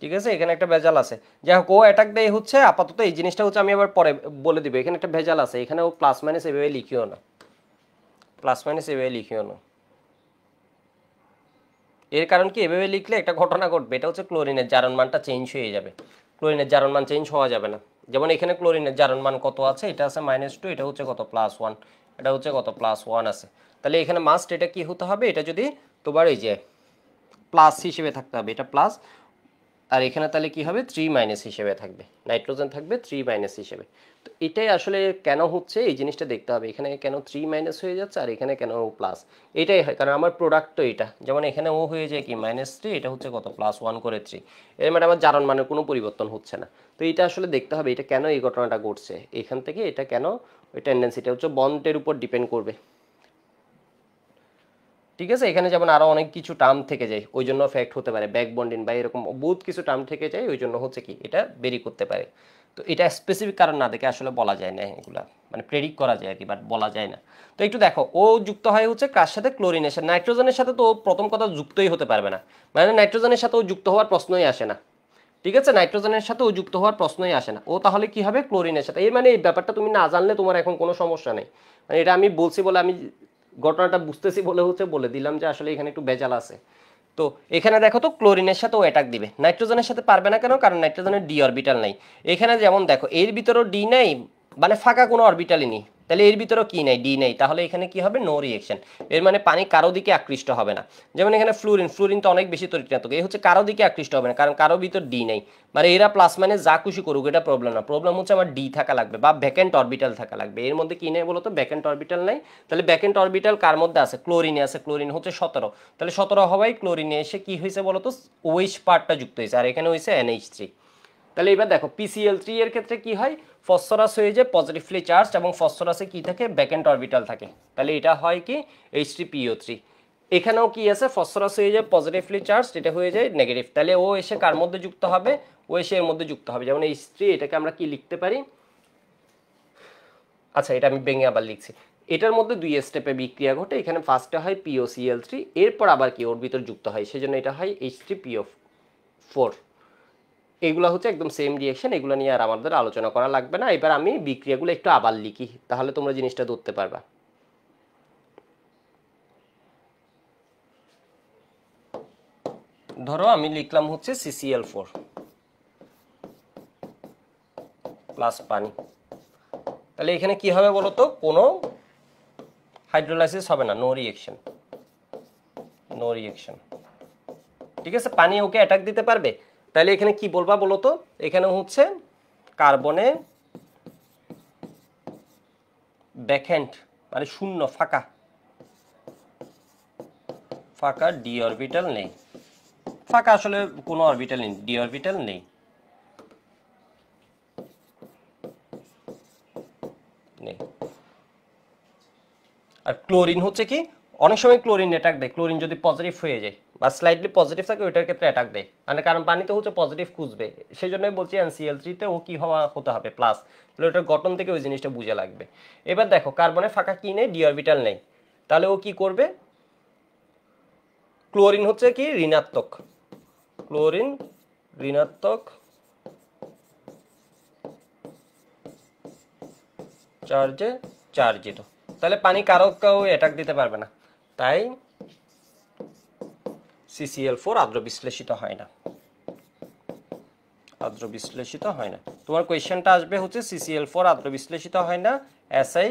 ঠিক আছে, এখানে একটা ভেজাল আছে। যাই হোক, ও অ্যাটাক দেয় হচ্ছে আপাতত এই জিনিসটা হচ্ছে, আমি আবার পরে বলে দিব। এখানে একটা ভেজাল আছে, এখানে ও প্লাস মাইনাস এভাবে লিখিও না, প্লাস মাইনাস এভাবে লিখিও না। এর কারণ কি, এভাবে লিখলে একটা ঘটনা ঘটবে, এটা হচ্ছে ক্লোরিনের জারণ মানটা চেঞ্জ হয়ে যাবে। ক্লোরিনের জারণ মান চেঞ্জ হওয়া যাবে না। যেমন এখানে ক্লোরিনের জারণ মান কত আছে, এটা আছে -2, এটা হচ্ছে কত +1, এটা হচ্ছে কত +1 আছে। তাহলে এখানে মাস্ট এটা কি হতে হবে, এটা যদি তোমার এই যে প্লাস হিসেবে থাকতে হবে, এটা প্লাস। আর এখানে তাহলে কি হবে 3- হিসেবে থাকবে, নাইট্রোজেন থাকবে 3- হিসেবে। তো এটাই আসলে কেন হচ্ছে এই জিনিসটা দেখতে হবে, এখানে কেন 3- হয়ে যাচ্ছে আর এখানে কেন ও প্লাস। এটাই হয় কারণ আমার প্রোডাক্ট তো এটা, যেমন এখানে ও হয়ে যায় কি -3, এটা হচ্ছে কত +1 করে 3। এর মানে আমার জারণ মানের কোনো পরিবর্তন হচ্ছে না। তো এটা আসলে দেখতে হবে এটা কেন এই ঘটনাটা ঘটছে, এখান থেকে এটা কেন ওই টেন্ডেন্সিটা হচ্ছে বন্ডের উপর ডিপেন্ড করবে। ঠিক আছে, এখানে যেমন আরো অনেক কিছু টার্ম থেকে যায়, ওই জন্য ফ্যাক্ট হতে পারে ব্যাক বন্ডিং বা এরকম বহুত কিছু টার্ম থেকে যায়, ওই জন্য হচ্ছে কি এটা বেরি করতে পারে। তো এটা স্পেসিফিক কারণ না দেখে আসলে বলা যায় না এগুলা, মানে প্রেডিক্ট করা যায় আর কি, বাট বলা যায় না। তো একটু দেখো, ও যুক্ত হয় হচ্ছে কার সাথে, ক্লোরিনের সাথে। নাইট্রোজেনের সাথে তো ও প্রথম কথা যুক্তই হতে পারবে না, মানে নাইট্রোজেনের সাথে ও যুক্ত হওয়ার প্রশ্নই আসে না। ঠিক আছে, নাইট্রোজেনের সাথে ও যুক্ত হওয়ার প্রশ্নই আসে না। ও তাহলে কি হবে, ক্লোরিনের সাথে। এই মানে এই ব্যাপারটা তুমি না জানলে তোমার এখন কোনো সমস্যা নেই, মানে এটা আমি বলছি বলে, আমি ঘটনাটা বুঝতেছি বলে হচ্ছে বলে দিলাম যে আসলে এখানে একটু ভেজাল আছে। তো এখানে দেখো তো ক্লোরিনের সাথে ও অ্যাটাক দিবে, নাইট্রোজেনের সাথে পারবে না কেন, কারণ নাইট্রোজেনের ডি অরবিটাল নাই। এখানে যেমন দেখো এর ভিতরেও ডি নাই, মানে ফাঁকা কোনো অরবিটালই নেই। তাহলে এর ভিতরেও কি নাই, ডি নাই, তাহলে এখানে কি হবে, নো রিঅ্যাকশন। এর মানে পানি কারো দিকে আকৃষ্ট হবে না। যেমন এখানে ফ্লুরিন, ফ্লুরিন তো অনেক বেশি তড়িৎ, এই হচ্ছে কারো দিকে আকৃষ্ট হবে না, কারণ কারো ভিতর ডি নাই। মানে এরা প্লাস মাইনাস যা খুশি করুক এটা প্রবলেম না, প্রবলেম হচ্ছে আমার ডি থাকা লাগবে বা ভ্যাকেন্ট অরবিটাল থাকা লাগবে। এর মধ্যে কি নেই বলতো, ভ্যাকেন্ট অরবিটাল নাই। তাহলে ভ্যাকেন্ট অরবিটাল কার মধ্যে আছে, ক্লোরিনে আছে, ক্লোরিন হচ্ছে 17। তাহলে 17 হওয়াই ক্লোরিনে এসে কি হয়েছে বলতো, ওএইচ পার্টটা যুক্ত হয়েছে, আর এখানে হয়েছে NH3। তাহলে এবার দেখো PCl3 এর ক্ষেত্রে কি হয়, ফসফরাস হয়ে যায় পজিটিভলি চার্জ, এবং ফসফরাসে কি থাকে, ভ্যাকেন্ট অরবিটাল থাকে। তাহলে এটা হয় কি H3PO3। এখানেও কি আছে, ফসফরাস হয়ে যায় পজিটিভলি চার্জ, এটা হয়ে যায় নেগেটিভ। তাহলে ও এসে কার মধ্যে যুক্ত হবে, ও এসে এর মধ্যে যুক্ত হবে। যেমন H3, এটাকে আমরা কি লিখতে পারি, আচ্ছা এটা আমি ভেঙে আবার লিখছি। এটার মধ্যে 2 স্টেপে বিক্রিয়া ঘটে, এখানে ফার্স্টে হয় POCl3, এরপর আবার কি ওর ভিতর যুক্ত হয়, সেজন্য এটা হয় H3PO4। এগুলো হচ্ছে একদম সেম রিঅ্যাকশন, এগুলো নিয়ে আর আমাদের আলোচনা করা লাগবে না। এবার আমি বিক্রিয়াগুলো একটু আবার লিখি, তাহলে তোমরা জিনিসটা ধরতে পারবা। ধরো আমি লিখলাম হচ্ছে CCl4 প্লাস পানি, তাহলে এখানে কি হবে বলো তো, কোনো হাইড্রোলাইসিস হবে না, নো রিঅ্যাকশন, নো রিঅ্যাকশন। ঠিক আছে, পানি ওকে অ্যাটাক দিতে পারবে, তাহলে এখানে কি বলবা বলো তো, এখানে হচ্ছে কার্বনে ব্যাকহ্যান্ড মানে শূন্য, ফাঁকা ফাঁকা ডি অরবিটাল নেই, ফাঁকা আসলে কোনো অরবিটাল নেই, ডি অরবিটাল নেই, নেই। আর ক্লোরিন হচ্ছে কি, অনেক সময় ক্লোরিন অ্যাটাক দেয়, ক্লোরিন যদি পজিটিভ হয়ে যায় বা স্লাইডলি পজিটিভ থাকে ওইটার ক্ষেত্রে অ্যাটাক দেয়, মানে কারণ পানিতে হচ্ছে পজিটিভ খুঁজবে, সেই জন্যই বলছি NCl3 তে ও কি হতে হবে প্লাস, তাহলে ওটার গঠন থেকে ওই জিনিসটা বুঝে লাগবে। এবার দেখো কার্বনে ফাঁকা কি নেই, ডি অরবিটাল নেই, তাহলে ও কি করবে, ক্লোরিন হচ্ছে কি ঋণাত্মক, ক্লোরিন ঋণাত্মক চার্জে চার্জিত, তাহলে পানি কারো কেউ অ্যাটাক দিতে পারবে না, তাই CCl4 আদ্র বিশ্লেষিত হয় না, আদ্র বিশ্লেষিত হয় না। তোমার কোয়েশ্চেনটা আসবে হচ্ছে CCl4 আদ্র বিশ্লেষিত হয় না, SI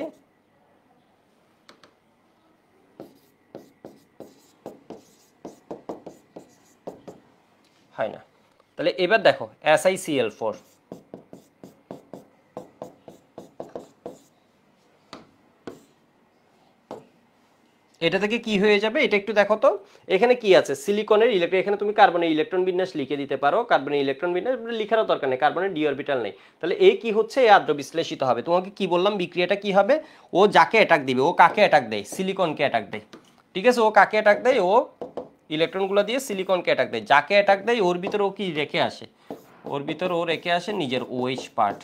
হয় না। তাহলে এবার দেখো SiCl4, এটা থেকে কি হয়ে যাবে এটা একটু দেখো তো, এখানে কি আছে সিলিকনের ইলেকট্রন, এখানে তুমি কার্বনের ইলেকট্রন বিন্যাস লিখে দিতে পারো, কার্বনের ইলেকট্রন বিন্যাস লিখারও দরকার নেই, কার্বনের ডি অরবিটাল নেই, তাহলে এই কি হচ্ছে এই আদ্র বিশ্লেষিত হবে। তোমাকে কি বললাম বিক্রিয়াটা কি হবে, ও যাকে অ্যাটাক দিবে, ও কাকে অ্যাটাক দেয়, সিলিকনকে অ্যাটাক দেয়। ঠিক আছে, ও কাকে অ্যাটাক দেয়, ও ইলেকট্রনগুলো দিয়ে সিলিকনকে অ্যাটাক দেয়, যাকে অ্যাটাক দেয় ওর ভিতরে ও কি রেখে আসে, ওর ভিতরে ও রেখে আসে নিজের OH পার্ট,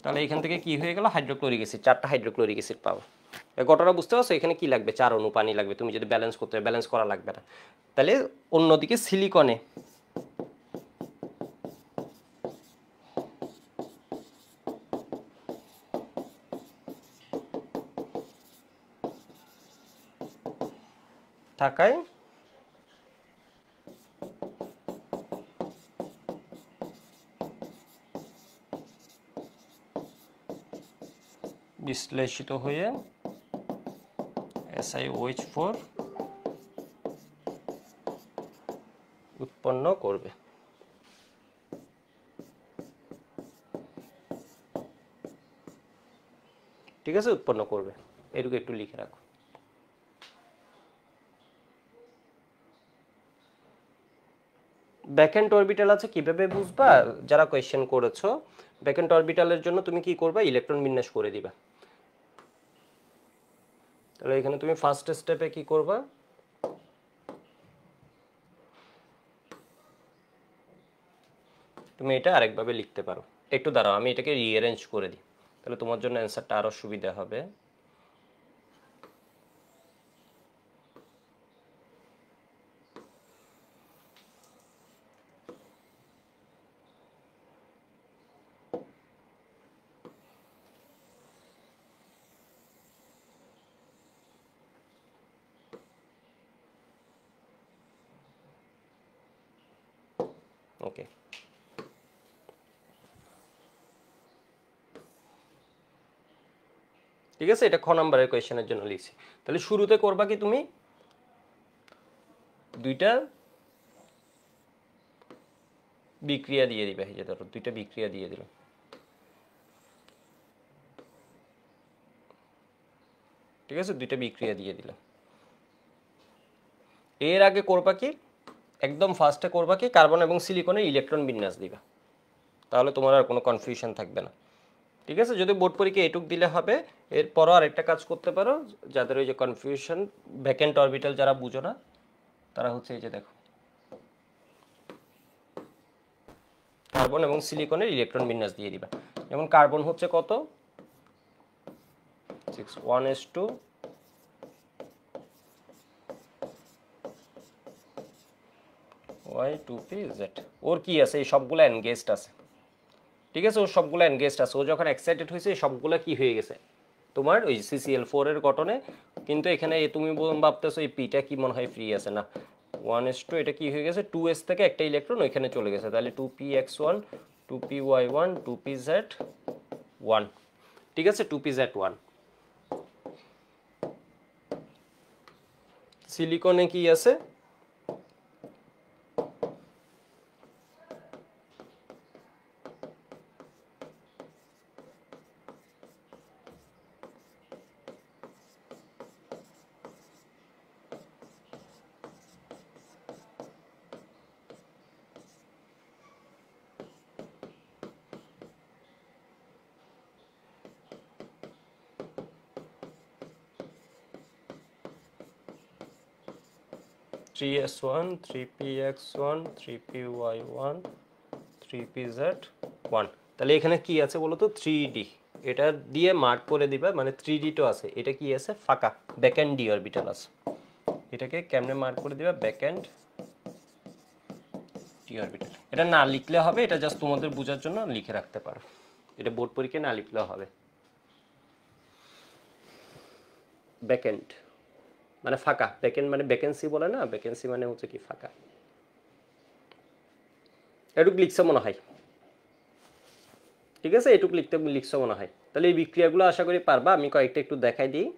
তাহলে এখান থেকে কি হয়ে গেল হাইড্রোক্লোরিক অ্যাসিড, 4টা হাইড্রোক্লোরিক অ্যাসিড পাবো। ঘটনা বুঝতে পারছো, এখানে কি লাগবে 4 অণু পানি লাগবে, তুমি যদি ব্যালেন্স করতে ব্যালেন্স করা লাগবে না। তাহলে অন্যদিকে সিলিকনে থাকায় বিশ্লেষিত হয়ে SiOH4 উৎপন্ন করবে। ঠিক আছে, উৎপন্ন করবে, এটুকু একটু লিখে রাখো। ব্যাকএন্ড অরবিটাল আছে কিভাবে বুঝবা, যারা কোয়েশ্চেন করেছো ব্যাকএন্ড অরবিটালের জন্য তুমি কি করবা, ইলেকট্রন বিন্যাস করে দিবা। তাহলে এখানে তুমি ফার্স্ট স্টেপে কি করবা, তুমি এটা আরেকভাবে লিখতে পারো, একটু দাঁড়াও আমি এটাকে রিঅ্যারেঞ্জ করে দিই, তাহলে তোমার জন্য অ্যান্সারটা আরো সুবিধা হবে। ওকে, ঠিক আছে, এটা খ নাম্বারের কোয়েশ্চেনের জন্য লিখছি। তাহলে শুরুতে করবা কি তুমি দুইটা বিক্রিয়া দিয়ে দিবে, এই যে ধরো দুইটা বিক্রিয়া দিয়ে দিল, ঠিক আছে, দুইটা বিক্রিয়া দিয়ে দিলাম। এর আগে করবা কি, একদম ফার্স্টে করবা কি কার্বন এবং সিলিকনের ইলেকট্রন বিন্যাস দিবা, তাহলে তোমার আর কোনো কনফিউশন থাকবে না। ঠিক আছে, যদি বোর্ড পরীক্ষা এটুক দিলে হবে, এরপরও আরেকটা কাজ করতে পারো, যাদের ওই যে কনফিউশন ভ্যাকেন্ট অরবিটাল যারা বুঝো না তারা হচ্ছে এই যে দেখো কার্বন এবং সিলিকনের ইলেকট্রন বিন্যাস দিয়ে দিবা। যেমন কার্বন হচ্ছে কত 1s2 y2pz, ওর কি আছে এই সবগুলো এনগেজড আছে। ঠিক আছে, ওর সবগুলো এনগেজড আছে, ও যখন এক্সাইটেড হয়েছে সবগুলো কি হয়ে গেছে তোমার ওই CCl4 এর গঠনে, কিন্তু এখানে তুমি ভাবতেছো এই পিটা কি মনে হয় ফ্রি আছে, না 1s2 এটা কি হয়ে গেছে 2s থেকে একটা ইলেকট্রন ওইখানে চলে গেছে, তাহলে 2px1 2py1 2pz1, ঠিক আছে 2pz1। সিলিকনে কি আছে, three S one 3px1 3py1 3pz1। তাহলে এখানে কি আছে বলো তো 3d, এটা দিয়ে মার্ক করে দিবা, মানে 3d তো আছে, এটা কি আছে ফাঁকা ব্যাকএন্ড ডি অরবিটাল আছে, এটাকে কেমনে মার্ক করে দিবা ব্যাকএন্ড ডি অরবিটাল। এটা না লিখলে হবে, এটা জাস্ট তোমাদের বোঝার জন্য লিখে রাখতে পারো, এটা বোর্ড পরীক্ষায় না লিখলেও হবে। ব্যাকএন্ড মানে ফাঁকা, ব্যাকএন্ড মানে ভ্যাকেন্সি বলে না, ভ্যাকেন্সি মানে হচ্ছে কি ফাঁকা। এটুক লিখছে মনে হয়, ঠিক আছে এটুক লিখছে মনে হয়। তাহলে এই বিক্রিয়াগুলো আশা করি পারবা, আমি কয়েকটা একটু দেখাই দিই।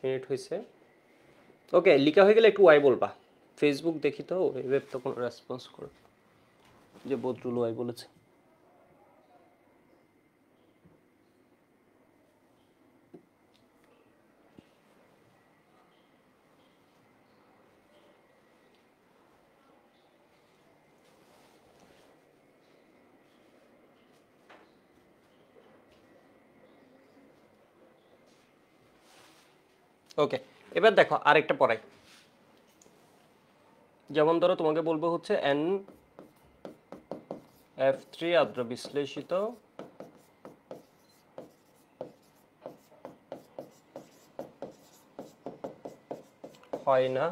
মিনিট হয়েছে, ওকে লিখা হয়ে গেলে একটু ওয়াই বলবা। ফেসবুক দেখি তো ওয়েব তো কোনো রেসপন্স করো, যে বদরুল ওয়াই বলেছে। ওকে এবার দেখো আরেকটা পড়াই, যেমন ধরো তোমাকে বলবো হচ্ছে NF3 আদ্র বিশ্লেষিত হয় না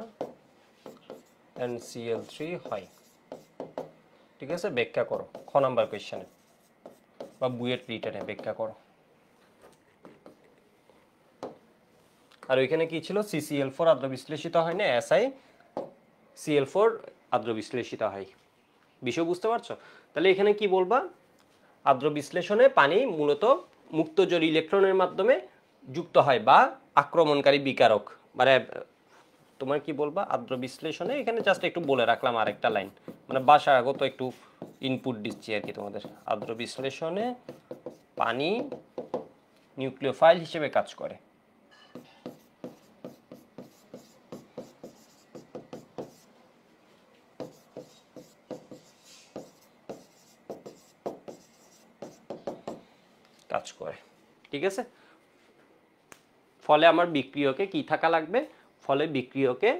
NCl3 হয়, ঠিক আছে ব্যাখ্যা করো খ নাম্বার কোয়েশ্চেনে বা বুয়েট রিটার্নে ব্যাখ্যা করো। আর ওইখানে কি ছিল CCl4 আদ্র বিশ্লেষিত হয় না, SiCl4 আদ্র বিশ্লেষিত হয়, বিষয় বুঝতে পারছো? তাহলে এখানে কি বলবা, আদ্র বিশ্লেষণে পানি মূলত মুক্ত জড় ইলেকট্রনের মাধ্যমে যুক্ত হয় বা আক্রমণকারী বিকারক, মানে তোমার কি বলবা আদ্র বিশ্লেষণে, এখানে জাস্ট একটু বলে রাখলাম আরেকটা লাইন, মানে ভাষাগত একটু ইনপুট দিচ্ছি আর কি তোমাদের। আদ্র বিশ্লেষণে পানি নিউক্লিওফাইল হিসেবে কাজ করে, কাজ করে, ঠিক আছে। ফলে আমার বিক্রিয়কে কি থাকা লাগবে, ফলে বিক্রিয়কে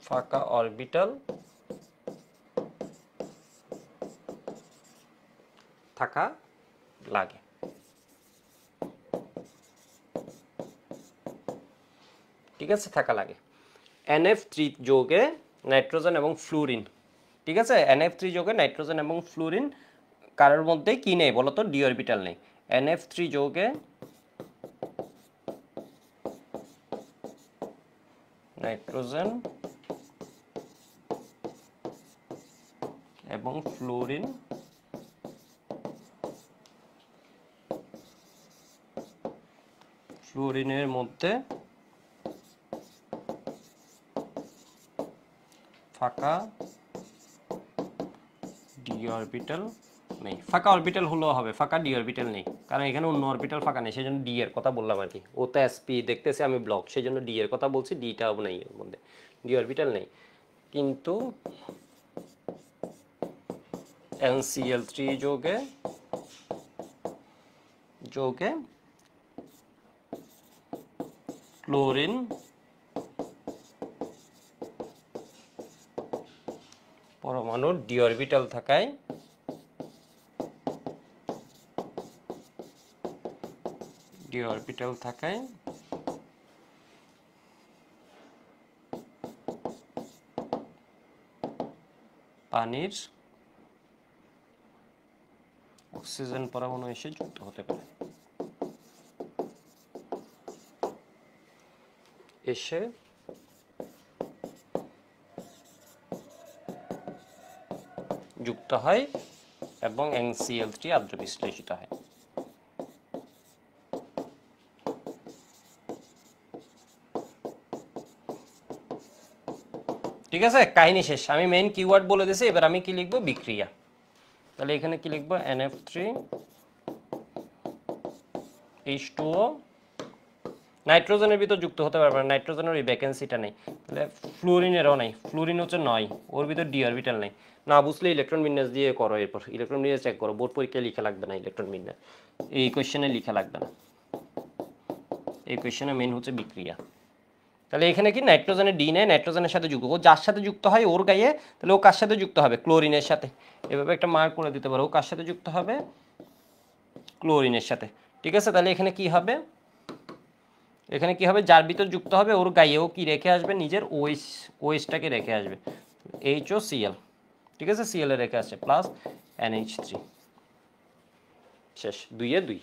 ফাঁকা অরবিটাল থাকা লাগে, ঠিক আছে থাকা লাগে। NF3 যৌগে নাইট্রোজেন এবং ফ্লুরিন, ঠিক আছে NF3 যৌগে নাইট্রোজেন এবং ফ্লুরিন কারোর মধ্যে কি নেই বলো তো, ডি অরবিটাল নেই। NF3 যৌগে নাইট্রোজেন এবং ফ্লুরিন ফ্লুরিনের মধ্যে ফাঁকা ডি অরবিটাল নেই। ফাঁকা অরবিটাল হলেও হবে, ফাঁকা ডি অরবিটাল নেই, কারণ এখানে অন্য অরবিটাল ফাঁকা নেই, সেই জন্য ডি এর কথা বললাম আর কি। ও তো এসপি দেখতেছি আমি ব্লক, সেই জন্য ডি এর কথা বলছি, ডিটাও নেই এর মধ্যে, ডি অরবিটাল নেই। কিন্তু NCl3 যৌগে ক্লোরিন পরমাণুর ডি অরবিটাল থাকায় ডি অরবিটাল থাকায় পানির অক্সিজেন পরমাণু এসে যুক্ত হতে পারে, এসে যুক্ত হয় এবং NCl3 আদ্র বিশ্লেষিত হয়। ঠিক আছে, কাহিনী শেষ। আমি মেইন কিওয়ার্ড বলে দিয়েছি, এবার আমি কি লিখবো? বিক্রিয়া। তাহলে এখানে কি লিখবো? NF3H2O, নাইট্রোজেনের ভিতর যুক্ত হতে পারবে না, নাইট্রোজেনের ওই ভ্যাকেন্সিটা নেই। তাহলে ফ্লোরিনেরও নাই, ফ্লোরিন হচ্ছে 9, ওর ভিতর ডি অরবিটাল নেই। না বুঝলে ইলেকট্রন বিন্যাস দিয়ে করো, এরপর ইলেকট্রন বিন্যাস চেক করো, বোর্ড পরীক্ষায় লিখা লাগবে না ইলেকট্রন বিন্যাস, এই কোয়েশ্চেনে লিখা লাগবে না, এই কোয়েশ্চেনে মেইন হচ্ছে বিক্রিয়া। তাহলে এখানে কি নাইট্রোজেনের ডি নেই, নাইট্রোজেনের সাথে যুক্ত, ও যার সাথে যুক্ত হয় ওর গায়ে, তাহলে ও কার সাথে যুক্ত হবে? ক্লোরিনের সাথে। এভাবে একটা মার্ক করে দিতে পারো, ও কার সাথে যুক্ত হবে? ক্লোরিনের সাথে। ঠিক আছে, তাহলে এখানে কি হবে? এখানে কি হবে? যার ভিতর যুক্ত হবে ওর গায়ে ও কি রেখে আসবে? নিজের ওএইচটাকে রেখে আসবে, HOCl। ঠিক আছে, Cl এ রেখে আসছে, প্লাস NH3, শেষ। 2 এ 2।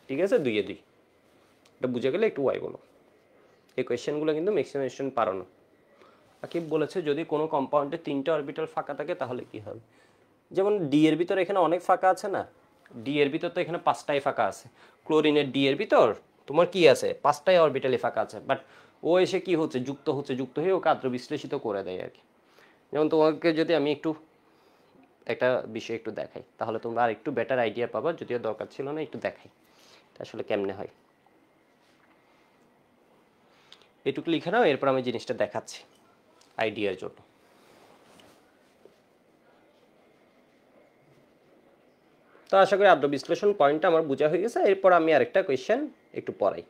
ঠিক আছে, 2 এ 2। এটা বুঝে গেলে একটু ওয়াই বলো। এই কোয়েশ্চেনগুলো কিন্তু ম্যাক্সিমাম স্টুডেন্ট পারো না। আকিব বলেছে যদি কোনো কম্পাউন্ডে 3টে অরবিটাল ফাঁকা থাকে তাহলে কি হবে? যেমন ডি এর ভিতর এখানে অনেক ফাঁকা আছে না, ডি এর ভিতর তো এখানে 5টাই ফাঁকা আছে। ক্লোরিনের ডি এর ভিতর তোমার কি আছে? 5টাই অরবিটালি ফাঁকা আছে, বাট ও এসে কি হচ্ছে? যুক্ত হয়ে ওকে আদ্র বিশ্লেষিত করে দেয় আর কি। যেমন তোমাকে যদি আমি একটু একটা বিষয় একটু দেখাই, তাহলে তোমরা আর একটু বেটার আইডিয়া পাবা, যদিও দরকার ছিল না, একটু দেখাই আসলে কেমনে হয়। এটুকু লিখে নাও, এরপর আমি জিনিসটা দেখাচ্ছি আইডিয়ার জন্য। তো আশা করি আদ্র বিশ্লেষণ পয়েন্টটা আমার বোঝা হয়ে গেছে। এরপর আমি আরেকটা কোয়েশ্চেন একটু পড়াই।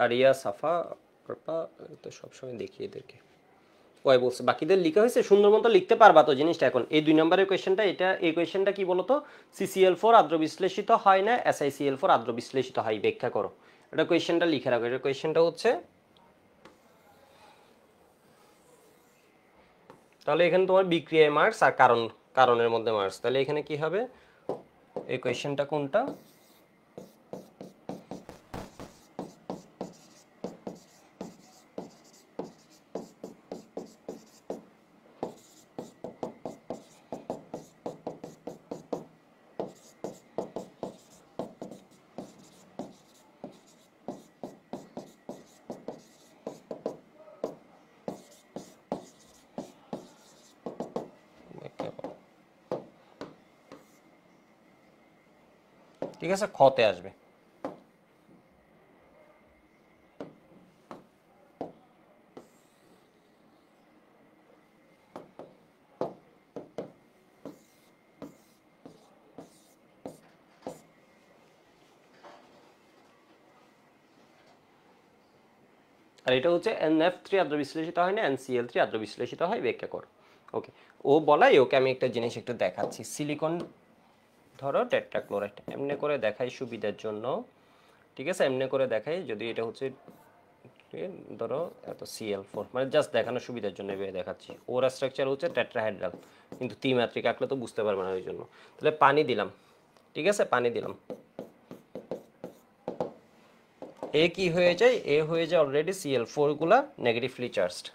আরিয়া, সাফা, অর্পা তো সবসময় দেখি এদেরকে। ওই বলছে বাকিদের লিখা হয়েছে, সুন্দর মতো লিখতে পারবা তো জিনিসটা। এখন এই 2 নম্বরের কোয়েশ্চেনটা, এই কোয়েশ্চেনটা কি বলতো? CCl4 আদ্র বিশ্লেষিত হয় না, SiCl4 আদ্র বিশ্লেষিত হয়, ব্যাখ্যা করো। এটা কোয়েশ্চেনটা লিখে রাখো। এটা কোয়েশ্চেনটা হচ্ছে, তাহলে এখানে তোমার বিক্রিয়ায় মার্কস আর কারণের মধ্যে মার্কস। তাহলে এখানে কি হবে? এই কোয়েশ্চেনটা কোনটা? ঠিক আছে, খতে আসবে। আর এটা হচ্ছে NF3 আদ্র বিশ্লেষিত হয় না, NCl3 আদ্র বিশ্লেষিত হয়, ব্যাখ্যা করো। ওকে, ও বলাই ওকে আমি একটা জিনিস একটু দেখাচ্ছি। সিলিকন ধরো টেট্রাক্লোরাইড, এমনি করে দেখাই সুবিধার জন্য। ঠিক আছে, এমনি করে দেখাই, যদি এটা হচ্ছে ধরো এত Cl4, মানে জাস্ট দেখানোর সুবিধার জন্য এভাবে দেখাচ্ছি। ওর স্ট্রাকচার হচ্ছে টেট্রাহাইড্রাল, কিন্তু ত্রিমাত্রিক আঁকলে তো বুঝতে পারবে না, ওই জন্য। তাহলে পানি দিলাম, ঠিক আছে, পানি দিলাম। এ কি হয়ে যায়? এ হয়ে যায় অলরেডি Cl4 গুলা নেগেটিভলি চার্জড,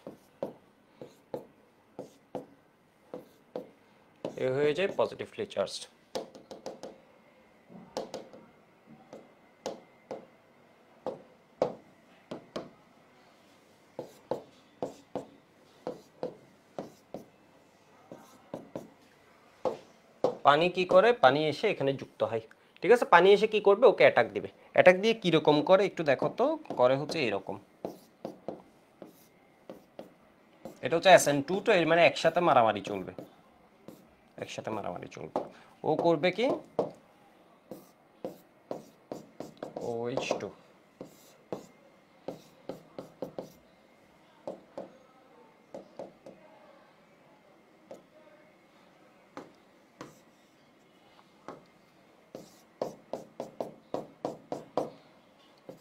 এ হয়ে যায় পজিটিভলি চার্জড। পানি কি করে? পানি এসে এখানে যুক্ত হয়। ঠিক আছে, পানি এসে কি করবে? ওকে অ্যাটাক দিবে। অ্যাটাক দিয়ে কিরকম করে একটু দেখো তো। করে হচ্ছে এরকম, এটা হচ্ছে SN2, তো এর মানে একসাথে মারামারি চলবে, একসাথে মারামারি চলবে। ও করবে কি? ও OH2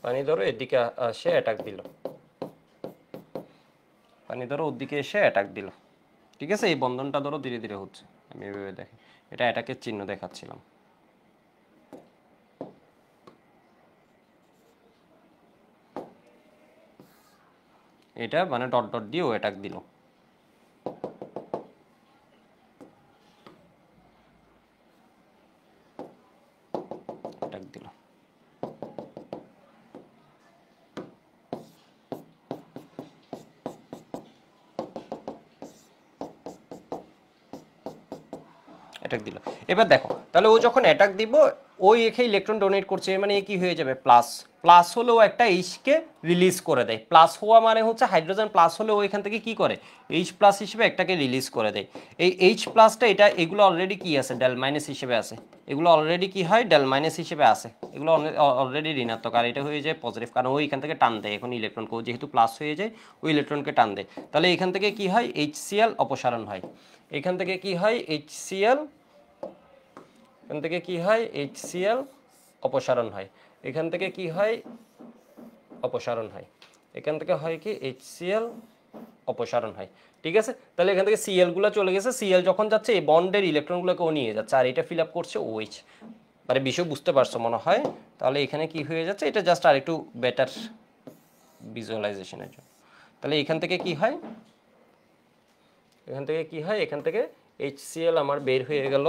পানি ধরো এদিকে আসে অ্যাটাক দিল, পানি ধরো ওদিকে এসে অ্যাটাক দিল। ঠিক আছে, এই বন্ধনটা ধরো ধীরে ধীরে হচ্ছে, আমি এভাবে দেখি, এটা অ্যাটাকের চিহ্ন দেখাচ্ছিলাম। এটা মানে ডট ডট দিয়ে ও অ্যাটাক দিল, অ্যাটাক দিল। অ্যাটাক দিল। এবার দেখো তাহলে ও যখন অ্যাটাক দিব, ওই এখে ইলেকট্রন ডোনেট করছে, মানে কি হয়ে যাবে প্লাস, প্লাস হলেও একটা এইচকে রিলিজ করে দেয়। প্লাস হওয়া মানে হচ্ছে হাইড্রোজেন প্লাস হলেও এখান থেকে কি করে এইচ প্লাস হিসেবে একটাকে রিলিজ করে দেয়। এই এইচ প্লাসটা এটা এগুলো অলরেডি কি আছে ডেল মাইনাস হিসেবে আছে, এগুলো অলরেডি কি হয় ডেল মাইনাস হিসেবে আছে, এগুলো অলরেডি ঋণাত্মক, আর এটা হয়ে যায় পজিটিভ, কারণ ওই এখান থেকে টান দেয় এখন ইলেকট্রনকে, যেহেতু প্লাস হয়ে যায় ওই ইলেকট্রনকে টান দেয়। তাহলে এখান থেকে কি হয় HCl অপসারণ হয়, এখান থেকে কি হয় HCl, এখান থেকে কি হয় HCl অপসারণ হয়, এখান থেকে কি হয় অপসারণ হয়, এখান থেকে হয় কি HCl অপসারণ হয়। ঠিক আছে, তাহলে এখান থেকে Cl গুলো চলে গেছে, Cl যখন যাচ্ছে এই বন্ডের ইলেকট্রনগুলোকে ও নিয়ে যাচ্ছে, আর এটা ফিল আপ করছে OH। মানে বিষয় বুঝতে পারছো মনে হয়? তাহলে এখানে কি হয়ে যাচ্ছে, এটা জাস্ট আর একটু বেটার ভিজুয়ালাইজেশনের জন্য। তাহলে এখান থেকে কি হয়, এখান থেকে কি হয়, এখান থেকে HCl আমার বের হয়ে গেল,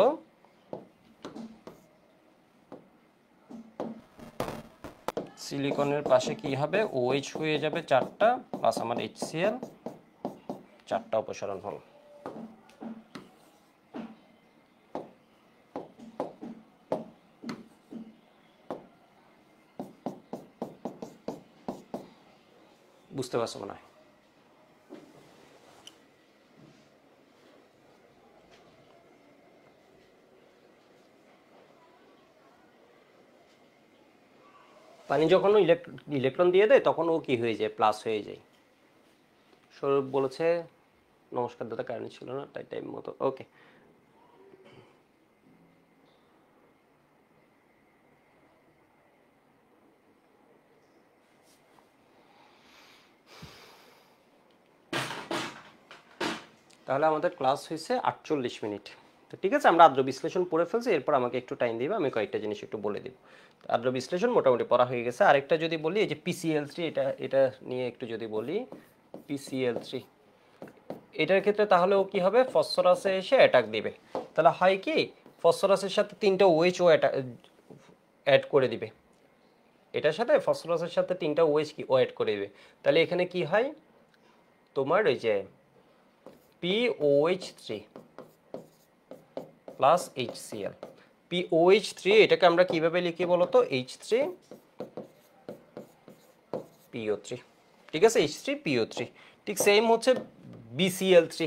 সিলিকনের পাশে কি হবে OH হয়ে যাবে 4টা, প্লাস আমার HCl 4টা অপসারণ হল। বুঝতে পারছো মনে হয়? পানি যখন ইলেকট্রন দিয়ে দেয় তখন ও কি হয়ে যায় প্লাস হয়ে যায়। সৌরভ বলেছে নমস্কার দাদা, কারেন্ট ছিল না তাই টাইম মতো, ওকে। তাহলে আমাদের ক্লাস হয়েছে 48 মিনিট। তো ঠিক আছে, আমরা আদ্র বিশ্লেষণ পড়ে ফেলছি, এরপর আমাকে একটু টাইম দিবে, আমি কয়েকটা জিনিস একটু বলে দিব। আদ্র বিশ্লেষণ মোটামুটি পড়া হয়ে গেছে। আরেকটা যদি বলি এই যে PCl3, এটা নিয়ে একটু যদি বলি PCl3, এটার ক্ষেত্রে তাহলে ও কি হবে ফসফরাসে এসে অ্যাটাক দিবে। তাহলে হয় কি ফসফরাসের সাথে 3টা OH ও অ্যাড করে দিবে, এটার সাথে ফসফরাসের সাথে 3টা OH কি ও অ্যাড করে দিবে। তাহলে এখানে কি হয় তোমার ওই যে POH3 প্লাস HCl, POH3 এটাকে আমরা কিভাবে লিখি বলতো H3PO3। ঠিক আছে, H3PO3। ঠিক সেম হচ্ছে BCl3,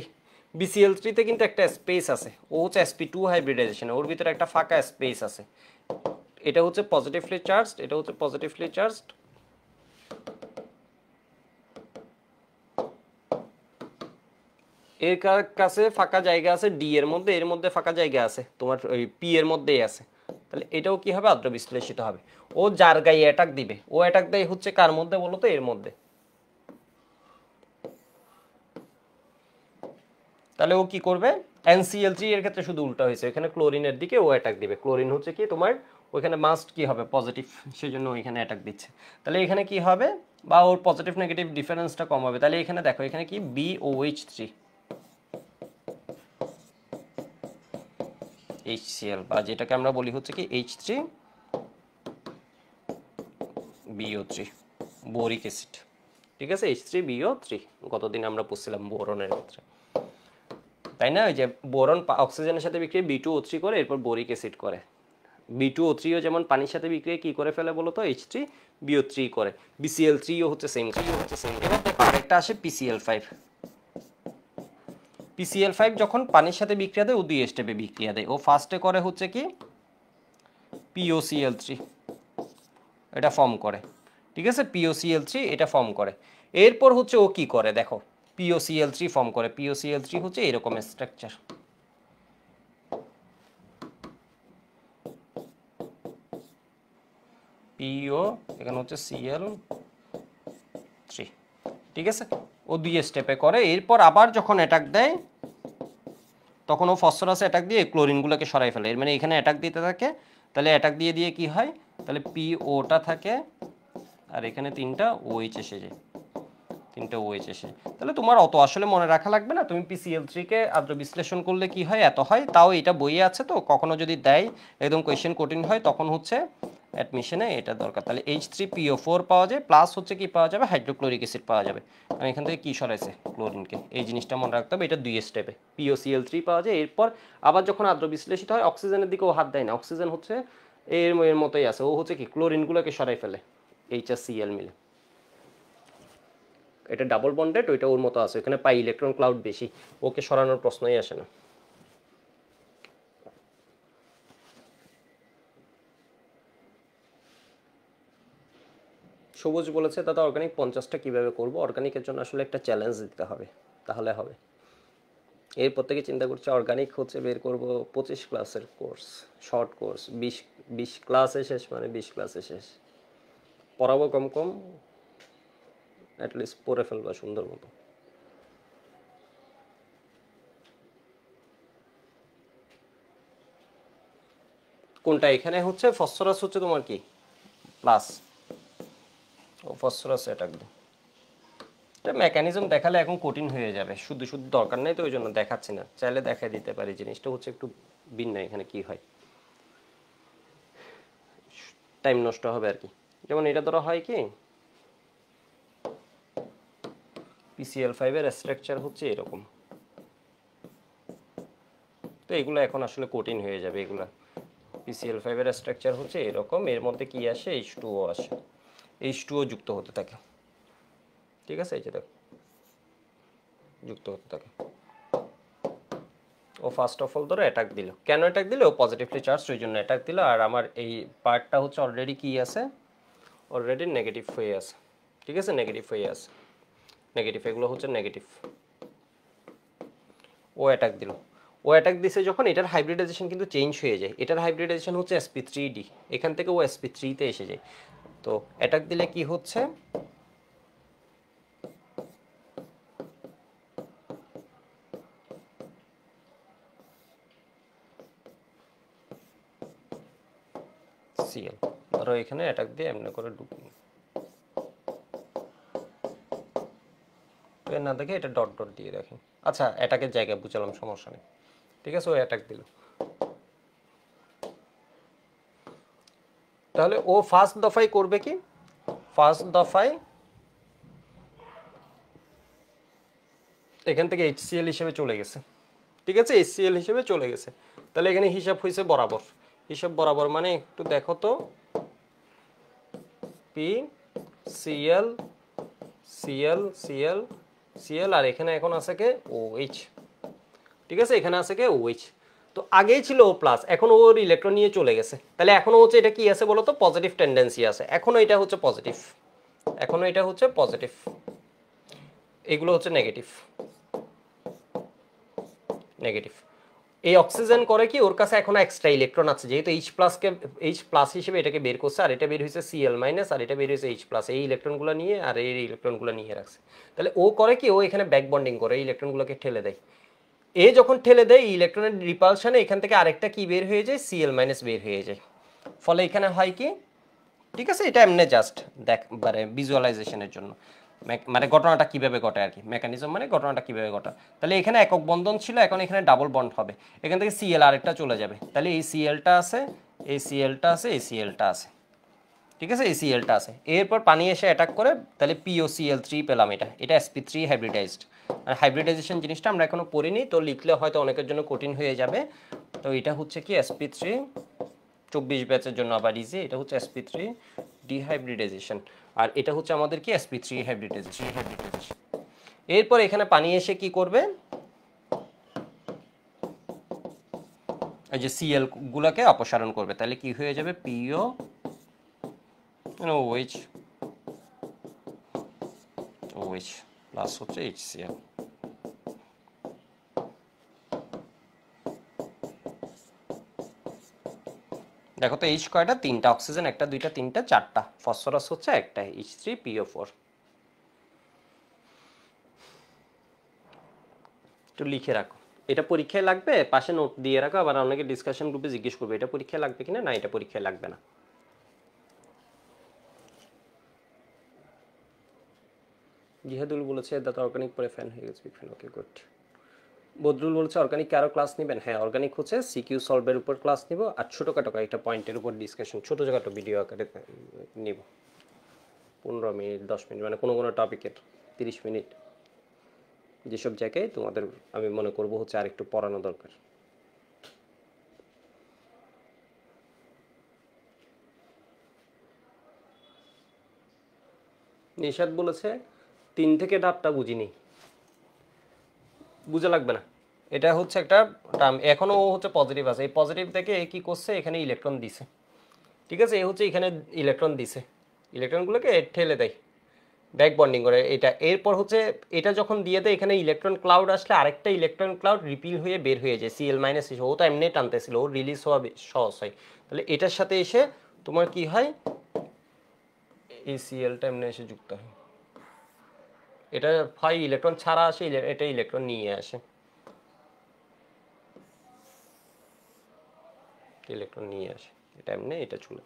BCl3 তে কিন্তু একটা স্পেস আছে, ও হচ্ছে sp2 হাইব্রিডাইজেশন, ওর ভিতরে একটা ফাঁকা স্পেস আছে, এটা হচ্ছে পজিটিভলি চার্জড, এটা হচ্ছে পজিটিভলি চার্জড, এর কাছে ফাঁকা জায়গা আছে ডি এর মধ্যে, এর মধ্যে ফাঁকা জায়গা আছে তোমার ওই পি এর মধ্যেই আছে। তাহলে এটাও কি হবে আদ্র বিশ্লেষিত হবে। ও যার গায়ে অ্যাটাক দিবে, ও অ্যাটাক দেয় হচ্ছে কার মধ্যে বলো তো, এর মধ্যে। তাহলে ও কি করবে NCl3 এর ক্ষেত্রে শুধু উল্টা হয়েছে, এখানে ক্লোরিনের দিকে ও অ্যাটাক দিবে, ক্লোরিন হচ্ছে কি তোমার ওইখানে মাস্ট কি হবে পজিটিভ, সেই জন্য ওইখানে অ্যাটাক দিচ্ছে। তাহলে এখানে কি হবে বা ওর পজিটিভ নেগেটিভ ডিফারেন্সটা কম হবে। তাহলে এখানে দেখো এখানে কি BOH3 HCl, বা যেটাকে আমরা বলি হচ্ছে কি H3BO3 বোরিক অ্যাসিড। ঠিক আছে, H3BO3 গতদিন আমরা পড়ছিলাম বোরনের ক্ষেত্রে, তাই না? ওই যে বোরন অক্সিজেনের সাথে বিক্রিয়া B2O3 করে, এরপর বোরিক অ্যাসিড করে। B2O3ও যেমন পানির সাথে বিক্রিয়া কি করে ফেলে বলো তো H3BO3 করে, BCl3ও হচ্ছে সেম। এবার দেখো আরেকটা আসে PCl5, PCl5 যখন পানির সাথে বিক্রিয়া দেয় ও দুই স্টেপে বিক্রিয়া দেয়। ও ফার্স্টে করে হচ্ছে কি POCl3, এটা ফর্ম করে, ঠিক আছে, POCl3 এটা ফর্ম করে। এরপর হচ্ছে ও কি করে দেখো, POCl3 ফর্ম করে, POCl3 হচ্ছে এরকম স্ট্রাকচার, PO এখানে হচ্ছে Cl3, ঠিক আছে, ও 2 স্টেপে করে। এরপর আবার যখন অ্যাটাক দেয় তখন ও ফসফরাসে অ্যাটাক দিয়ে ক্লোরিনগুলোকে সরাই ফেলে, এর মানে এখানে অ্যাটাক দিতে থাকে, তাহলে অ্যাটাক দিয়ে দিয়ে কি হয়, তাহলে POটা থাকে আর এখানে 3টা OH এসে যায়, 3টা OH এসে, তাহলে তোমার অত আসলে মনে রাখা লাগবে না, তুমি PCl3 কে আদ্র বিশ্লেষণ করলে কি হয় এত হয়, তাও এটা বইয়ে আছে, তো কখনো যদি দেয় একদম কোয়েশ্চেন কঠিন হয় তখন হচ্ছে অ্যাডমিশনে এটা দরকার। তাহলে H3PO4 পাওয়া যায়, প্লাস হচ্ছে কি পাওয়া যাবে, হাইড্রোক্লোরিক অ্যাসিড পাওয়া যাবে, কারণ এখান থেকে কি সরাইছে ক্লোরিনকে, এই জিনিসটা মনে রাখতে হবে, এটা 2 স্টেপে POCl3 পাওয়া যায়। এরপর আবার যখন আদ্র বিশ্লেষিত হয় অক্সিজেনের দিকে ও হাত দেয় না, অক্সিজেন হচ্ছে এর মতোই আছে, ও হচ্ছে কি ক্লোরিনগুলোকে সরাই ফেলে H আর Cl মিলে, এটা ডাবল বন্ডেড, ওইটা ওর মতো আছে, এখানে পাই ইলেকট্রন ক্লাউড বেশি, ওকে সরানোর প্রশ্নই আসে না। সবুজ বলেছে দাদা অর্গানিক 50টা কিভাবে করব, অর্গানিকের জন্য আসলে একটা চ্যালেঞ্জ দিতে হবে, তাহলে হবে। এরপর থেকে চিন্তা করছি অর্গানিক হচ্ছে বের করব 25 ক্লাসের কোর্স, শর্ট কোর্স, 20 ক্লাসে শেষ, মানে 20 ক্লাসে শেষ, পড়াবো কম কম, অ্যাটলিস্ট পড়ে ফেলবা সুন্দর মতো। কোনটা এখানে হচ্ছে ফসফরাস হচ্ছে তোমার কি প্লাস, ও ফসফরাস অ্যাটাক দেয়, এটা মেকানিজম দেখালে এখন কঠিন হয়ে যাবে, শুধু শুধু দরকার নেই, তো ওই জন্য দেখাচ্ছি না, চাইলে দেখাই দিতে পারি, জিনিসটা হচ্ছে একটু ভিন্ন, এখানে কি হয় টাইম নষ্ট হবে আর কি। যেমন এটা ধরো হয় কি PCl5 এর স্ট্রাকচার হচ্ছে এরকম, তো এগুলো এখন আসলে কঠিন হয়ে যাবে, এগুলো PCl5 এর স্ট্রাকচার হচ্ছে এরকম, এর মধ্যে কি আসে H2O আসে, H2O যুক্ত হতে থাকে, ঠিক আছে, এই যে দেখো যুক্ত হতে থাকে। ও ফার্স্ট অফ অল ধরো অ্যাটাক দিল, কেন অ্যাটাক দিল, ও পজিটিভলি চার্জ, ওই জন্য অ্যাটাক দিল, আর আমার এই পার্টটা হচ্ছে অলরেডি কি আছে, অলরেডি নেগেটিভ হয়ে আছে, ঠিক আছে, নেগেটিভ হয়ে আছে, নেগেটিভ, এগুলো হচ্ছে নেগেটিভ। ও অ্যাটাক দিল, ও অ্যাটাক দিছে যখন, এটার হাইব্রিডাইজেশন কিন্তু চেঞ্জ হয়ে যায়, এটার হাইব্রিডাইজেশন হচ্ছে sp3d, এখান থেকে ও sp3 তে এসে যায়, তো অ্যাটাক দিলে কি হচ্ছে, Cl ধরো এখানে অ্যাটাক দিয়ে এমনি করে ঢুকি, তো না দেখে এটা ডট ডট দিয়ে রাখি, আচ্ছা অ্যাটাকের জায়গায় বুঝলাম, সমস্যা নেই, ঠিক আছে, ও অ্যাটাক দিল, তাহলে ও ফার্স্ট দফায় করবে কি, ফার্স্ট দফায় এখান থেকে HCl হিসেবে চলে গেছে, ঠিক আছে, HCl হিসেবে চলে গেছে, তাহলে এখানে হিসাব হয়েছে বরাবর, হিসাব বরাবর মানে একটু দেখো তো, PCl Cl Cl Cl আর এখানে এখন আছে কে OH, ঠিক আছে, এখানে আছে কে OH, তো আগেই ছিল ও প্লাস, এখন ওর ইলেকট্রন নিয়ে চলে গেছে, তাহলে এখনো হচ্ছে এটা কি আছে বলো তো, পজিটিভ টেন্ডেন্সি আছে, এখনো এটা হচ্ছে পজিটিভ, এখনো এটা হচ্ছে পজিটিভ, এগুলো হচ্ছে নেগেটিভ, নেগেটিভ। এই অক্সিজেন করে কি, ওর কাছে এখন এক্সট্রা ইলেকট্রন আছে, যেহেতু H+ হিসেবে এটাকে বের করছে, আর এটা বের হয়েছে Cl- আর এটা বের হয়েছে H+, এই ইলেকট্রনগুলো নিয়ে আর এই ইলেকট্রনগুলো নিয়ে রাখছে, তাহলে ও করে কি, ও এখানে ব্যাক বন্ডিং করে এই ইলেকট্রনগুলোকে ঠেলে দেয়, এ যখন ঠেলে দেয় ইলেকট্রনের রিপালশনে এখান থেকে আরেকটা কি বের হয়ে যায়, Cl- বের হয়ে যায়, ফলে এখানে হয় কি, ঠিক আছে, এটা এমনি জাস্ট দেখ মানে ভিজুয়ালাইজেশনের জন্য, মানে ঘটনাটা কিভাবে ঘটে আর কি, মেকানিজম মানে ঘটনাটা কিভাবে ঘটে, তাহলে এখানে একক বন্ধন ছিল, এখন এখানে ডাবল বন্ড হবে, এখান থেকে Cl আরেকটা চলে যাবে, তাহলে এই Clটা আছে, এই Clটা আছে, এই Clটা আছে, ঠিক আছে, এই Clটা আছে, এরপর পানি এসে অ্যাটাক করে, তাহলে POCl3 পেলাম, এটা এটা sp3 হাইব্রিডাইজড, আর হাইব্রিডাইজেশন জিনিসটা আমরা এখনো পড়িনি, তো লিখলে হয়তো অনেকের জন্য কঠিন হয়ে যাবে, তো এটা হচ্ছে কি sp3, 24 ব্যাচের জন্য আবার ইজি, এটা হচ্ছে sp3 ডিহাইব্রিডাইজেশন, আর এটা হচ্ছে আমাদের কি sp3 হাইব্রিডাইজেশন। এরপর এখানে পানি এসে কি করবে, এই যে Cl গুলাকে অপসারণ করবে, তাহলে কি হয়ে যাবে, PO OH OH প্লাস হচ্ছে HCl। দেখো তো H কয়টা? তিনটা। অক্সিজেন একটা, দুইটা, তিনটা, চারটা। ফসফরাস হচ্ছে একটা, H3PO4। একটু লিখে রাখো, এটা পরীক্ষায় লাগবে, পাশে নোট দিয়ে রাখো। আবার অনেকে ডিসকাশন গ্রুপে জিজ্ঞেস করবে এটা পরীক্ষায় লাগবে কিনা। না, এটা পরীক্ষায় লাগবে না। জিহাদুল বলেছে দাদা অর্গানিক পরে ফ্যান হয়ে গেছে, ফ্যান। ওকে, গুড। বদরুল বলছে অর্গানিক আরও ক্লাস নেবেন। হ্যাঁ, অর্গানিক হচ্ছে সিকিউ সলভের উপর ক্লাস নিব, আর ছোটোখাটো একটা পয়েন্টের উপর ডিসকাশন, ছোটোখাটো ভিডিও আকারে নিব। 15 মিনিট, 10 মিনিট, মানে কোনো কোনো টপিকের 30 মিনিট। যেসব জায়গায় তোমাদের আমি মনে করব হচ্ছে আর একটু পড়ানো দরকার। নিশাদ বলেছে 3 থেকে ধাপটা বুঝিনি, বুঝে লাগবে না। এটা হচ্ছে একটা টার্ম, এখনো হচ্ছে পজিটিভ আছে। এই পজিটিভ থেকে এ কি করছে, এখানে ইলেকট্রন দিছে। ঠিক আছে, এ হচ্ছে এখানে ইলেকট্রন দিছে, ইলেকট্রনগুলোকে ঠেলে দেয়, ব্যাক বন্ডিং করে এটা। এরপর হচ্ছে এটা যখন দিয়ে দেয়, এখানে ইলেকট্রন ক্লাউড আসলে আরেকটা ইলেকট্রন ক্লাউড রিপিল হয়ে বের হয়ে যায়, Cl- হিসেবে। ও তো এমনি টানতেছিল, ও রিলিজ হওয়া সহজ হয়। তাহলে এটার সাথে এসে তোমার কি হয়, এই Clটা এমনি এসে যুক্ত হয়। এটা হয় ইলেকট্রন ছাড়া আসে, এটা ইলেকট্রন নিয়ে আসে, ইলেকট্রন নিয়ে আসে। এটা এমনি, এটা চলে,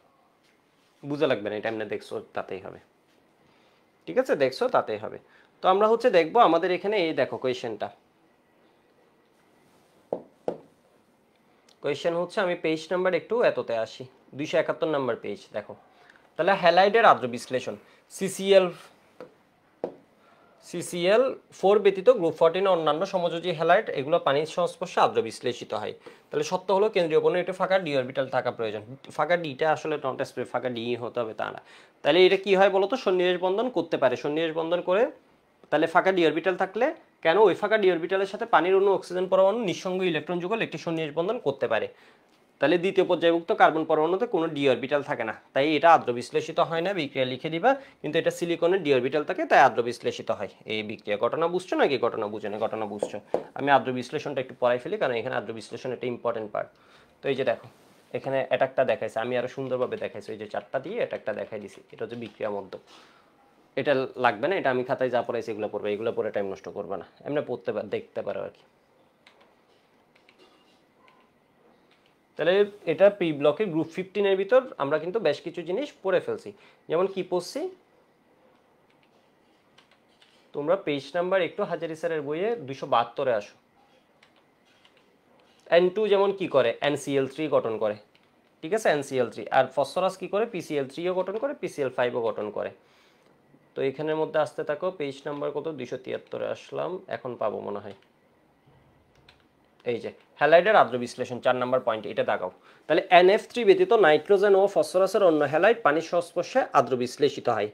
বুঝা লাগবে না। এটা এমনি দেখছো তাতেই হবে। ঠিক আছে, দেখছো তাতেই হবে। তো আমরা হচ্ছে দেখবো আমাদের এখানে, এই দেখো কোয়েশ্চেনটা। কোয়েশ্চেন হচ্ছে, আমি পেজ নাম্বার একটু এততে আসি, 271 নাম্বার পেজ। দেখো তাহলে হ্যালাইডের আদ্র বিশ্লেষণ, CCl4 ব্যতীত গ্রুপ 14 অন্যান্য সমযোজী হ্যালাইড এগুলো পানির সংস্পর্শে আদ্র বিশ্লেষিত হয়। তাহলে সত্য হলো কেন্দ্রীয় বর্ণে একটু ফাঁকা ডি অরবিটাল থাকা প্রয়োজন। ফাঁকা ডিটা আসলে নট স্পেসিফিক, ফাঁকা ডি হতে হবে তা না। তাহলে এটা কি হয় বলতো, সন্নিবেশ বন্ধন করতে পারে, সন্নিবেশ বন্ধন করে। তাহলে ফাঁকা ডি অরবিটাল থাকলে কেন, ওই ফাঁকা ডি অরবিটালের সাথে পানির অণু অক্সিজেন পরমাণু নিঃসঙ্গ ইলেকট্রন যুগল একটি সন্নিবেশ বন্ধন করতে পারে। তাহলে দ্বিতীয় পর্যায়ভুক্ত কার্বন পরমাণুতে কোনো ডি অরবিটাল থাকে না, তাই এটা আদ্র বিশ্লেষিত হয় না। বিক্রিয়া লিখে দিবা, কিন্তু এটা সিলিকনের ডি অরবিটাল থাকে, তাই আদ্র বিশ্লেষিত হয়। এই বিক্রিয়া ঘটনা বুঝছো নাকি ঘটনা বুঝো না? ঘটনা বুঝছো। আমি আদ্র বিশ্লেষণটা একটু পড়াই ফেলি, কারণ এখানে আদ্র বিশ্লেষণ একটা ইম্পর্টেন্ট পার্ট। তো এই যে দেখো, এখানে একটা দেখাইছে, আমি আরো সুন্দরভাবে দেখাইছি, ওই যে 4টা দিয়ে একটা দেখাই দিছি। এটা হচ্ছে বিক্রিয়া মধ্য। এটা লাগবে না, এটা আমি খাতায় যা পড়াইছি এগুলো পড়বে, এগুলো পড়ে টাইম নষ্ট করবে না, এমনি পড়তে দেখতে পারো আর কি। তাহলে এটা পি ব্লকের গ্রুপ 15 ভিতর আমরা কিন্তু বেশ কিছু জিনিস পড়ে ফেলছি। যেমন কি পড়ছি, তোমরা পেজ নাম্বার একটু হাজারি স্যারের বইয়ে 272 আসো। N2 যেমন কি করে, NCl3 গঠন করে। ঠিক আছে, NCl3। আর ফসফরাস কি করে, PCl3ও গঠন করে, PCl5ও গঠন করে। তো এখানের মধ্যে আসতে থাকো, পেজ নাম্বার কত, 273 আসলাম, এখন পাবো মনে হয়। এই যে হ্যালাইডের আদ্র বিশ্লেষণ 4 নম্বর পয়েন্ট, এটা দাগাও। তাহলে NF3 ব্যতীত নাইট্রোজেন ও ফসফরাসের অন্য হ্যালাইড পানির সংস্পর্শে আদ্র বিশ্লেষিত হয়।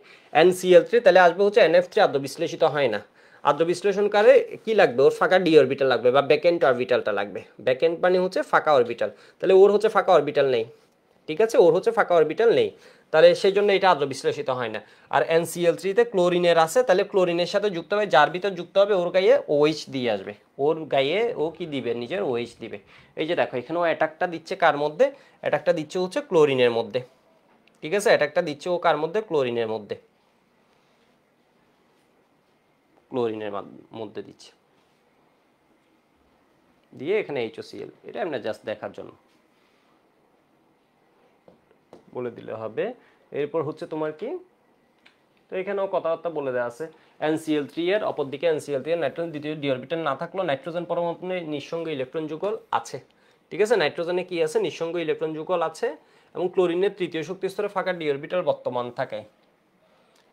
NCl3, তাহলে আসবে হচ্ছে NF3 আদ্র বিশ্লেষিত হয় না। আদ্র বিশ্লেষণকারে কি লাগবে, ওর ফাঁকা ডি অরবিটাল লাগবে, বা ব্যাকেন্ড অরবিটালটা লাগবে। ব্যাকেন্ড মানে হচ্ছে ফাঁকা অরবিটাল, তাহলে ওর হচ্ছে ফাঁকা অরবিটাল নেই। ঠিক আছে, ওর হচ্ছে ফাঁকা অরবিটাল নেই, তাহলে সেই জন্য এটা আদ্র বিশ্লেষিত হয় না। আর NCl3-তে ক্লোরিনের আছে, তাহলে ক্লোরিনের সাথে যুক্ত হবে, যার ভিতর যুক্ত হবে ওর গায়ে OH দিয়ে আসবে, ওর গায়ে ও কি দিবে, নিজের OH দিবে। এই যে দেখো, এখানেও অ্যাটাকটা দিচ্ছে কার মধ্যে, অ্যাটাকটা দিচ্ছে হচ্ছে ক্লোরিনের মধ্যে। ঠিক আছে, অ্যাটাকটা দিচ্ছে ও কার মধ্যে, ক্লোরিনের মধ্যে, ক্লোরিনের মধ্যে দিচ্ছে, দিয়ে এখানে HOCl। এটা আমরা জাস্ট দেখার জন্য বলে দিলে হবে। এরপর হচ্ছে তোমার কি, তো এখানেও কথাবার্তা বলে দেওয়া আছে। NCl3 এর অপরদিকে NCl3 এর নাইট্রোজেন দ্বিতীয় ডি অরবিটাল না থাকলেও নাইট্রোজেন পরমাণুতে নিঃসঙ্গ ইলেকট্রন যুগল আছে। ঠিক আছে, নাইট্রোজেনে কি আছে, নিঃসঙ্গ ইলেকট্রন যুগল আছে, এবং ক্লোরিনের তৃতীয় শক্তি স্তরে ফাঁকা ডি অরবিটাল বর্তমান থাকে।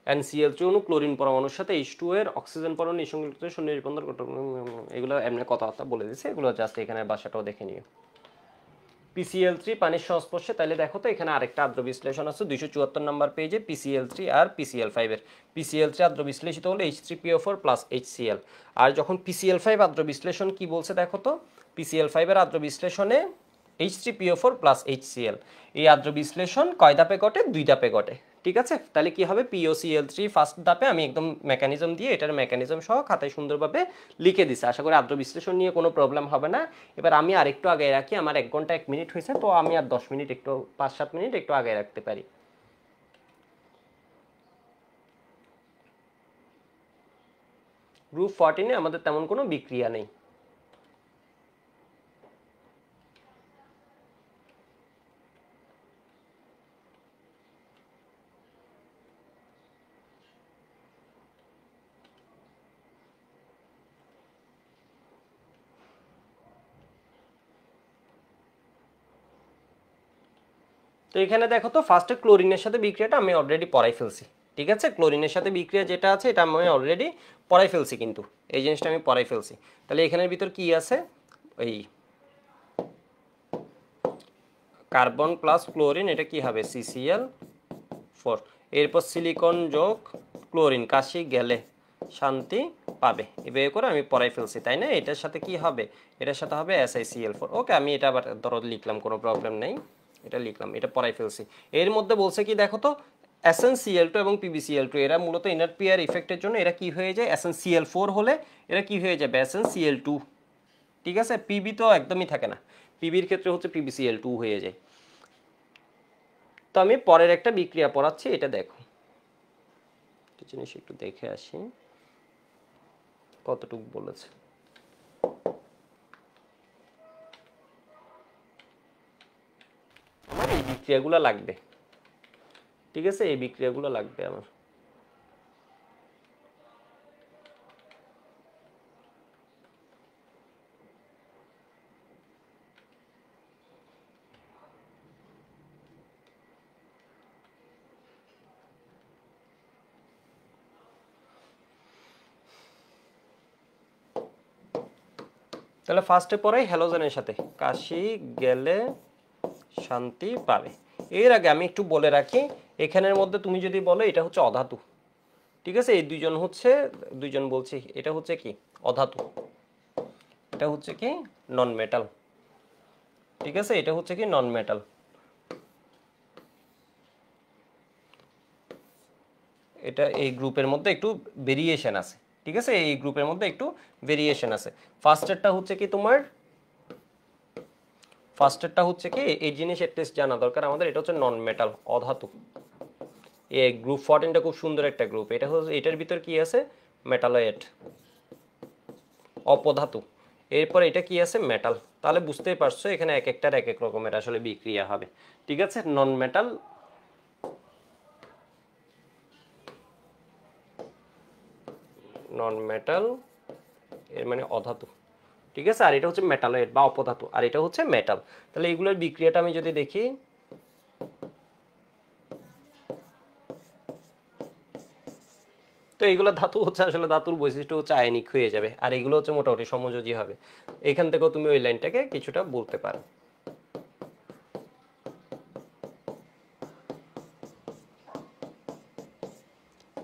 NCl3 অণু ক্লোরিন পরমাণুর সাথে H2 এর অক্সিজেন পরমাণু নিঃসঙ্গ সন্নিবেশ বন্ধন, এগুলো এমনি কথাবার্তা বলে দিচ্ছে, এগুলো জাস্ট এখানে ভাষাটাও দেখে নিও। PCl3 পানির সংস্পর্শে, তাহলে দেখো তো এখানে আরেকটা আদ্র বিশ্লেষণ আছে 274 নম্বর পেজে, PCl3 আর PCl5 এর। PCl3 আদ্র বিশ্লেষিত হলে H3PO4 প্লাস HCl। আর যখন PCl5 আদ্র বিশ্লেষণ কি বলছে দেখো তো, PCl5 এর আদ্র বিশ্লেষণে H3PO4 প্লাস HCl। এই আদ্র বিশ্লেষণ কয় ধাপে ঘটে, 2 ধাপে ঘটে। ঠিক আছে, তাহলে কি হবে, POCl3 ফার্স্ট ধাপে আমি একদম মেকানিজম দিয়ে এটার মেকানিজম সহ খাতায় সুন্দরভাবে লিখে দিছি। আশা করি আদ্র বিশ্লেষণ নিয়ে কোনো প্রবলেম হবে না। এবার আমি আরেকটু আগে রাখি, আমার 1 ঘন্টা 1 মিনিট হয়েছে, তো আমি আর 10 মিনিট একটু 5-7 মিনিট একটু আগে রাখতে পারি। গ্রুপ 14-এ আমাদের তেমন কোনো বিক্রিয়া নেই। তো এখানে দেখো তো ফার্স্টে ক্লোরিনের সাথে বিক্রিয়াটা আমি অলরেডি পড়াই ফেলছি। ঠিক আছে, ক্লোরিনের সাথে বিক্রিয়া যেটা আছে এটা আমি অলরেডি পড়াই ফেলছি, কিন্তু এই জিনিসটা আমি পড়াই ফেলছি। তাহলে এখানের ভিতর কি আছে, ওই কার্বন প্লাস ক্লোরিন, এটা কি হবে CCl4, এরপর সিলিকন যোগ ক্লোরিন, কাশি গেলে শান্তি পাবে, এভাবে করে আমি পড়াই ফেলছি, তাই না? এটার সাথে কি হবে, এটার সাথে হবে SiCl4। ওকে, আমি এটা আবার ধরো লিখলাম, কোনো প্রবলেম নেই, এটা লিখলাম, এটা পড়াই ফেলছি। এর মধ্যে বলছে কি দেখো তো, SnCl2 এবং PbCl2 এরা মূলত ইনার পেয়ার ইফেক্টের জন্য এরা কি হয়ে যায়, SnCl4 হলে এরা কি হয়ে যাবে, SnCl2। ঠিক আছে, Pb তো একদমই থাকে না, পিবির ক্ষেত্রে হচ্ছে PbCl2 হয়ে যায়। তো আমি পরের একটা বিক্রিয়া পড়াচ্ছি, এটা দেখো, একটা জিনিস একটু দেখে আসি কতটুকু বলেছে। আমার এই বিক্রিয়াগুলো লাগবে, ঠিক আছে, এই বিক্রিয়াগুলো লাগবে আমার। তাহলে ফার্স্টে পড়াই হ্যালোজেনের সাথে, কাশি গেলে শান্তি পাবে। এর আগে আমি একটু বলে রাখি, এখানের মধ্যে তুমি যদি বলো এটা হচ্ছে অধাতু, ঠিক আছে, এই দুইজন বলছি, এটা হচ্ছে কি অধাতু, এটা হচ্ছে কি নন মেটাল, ঠিক আছে, এটা হচ্ছে কি নন মেটাল। এটা এই গ্রুপের মধ্যে একটু ভেরিয়েশন আছে, ঠিক আছে, এই গ্রুপের মধ্যে একটু ভেরিয়েশন আছে। ফার্স্টেরটা হচ্ছে কি তোমার, ফার্স্টেরটা হচ্ছে কি এই জিনিসের টেস্ট জানা দরকার আমাদের, এটা হচ্ছে নন মেটাল, অধাতু। এই গ্রুপ 14টা খুব সুন্দর একটা গ্রুপ, এটা হচ্ছে, এটার ভিতর কি আছে, মেটালয়েড, অপধাতু। এরপর এটা কি আছে, মেটাল। তাহলে বুঝতেই পারছো এখানে এক একটার এক এক রকমের আসলে বিক্রিয়া হবে, ঠিক আছে। নন মেটাল, নন মেটাল এর মানে অধাতু, ঠিক আছে, আর এটা হচ্ছে মেটালয়েড বা অপধাতু, আর এটা হচ্ছে মেটাল। তাহলে এগুলোর বিক্রিয়াটা আমি যদি দেখি, তো এইগুলো ধাতু হচ্ছে, আসলে ধাতুর বৈশিষ্ট্য হচ্ছে আয়নিক হয়ে যাবে, আর এগুলো হচ্ছে মোটামুটি সমযোজী হবে। এখান থেকেও তুমি ওই লাইনটাকে কিছুটা বলতে পারো।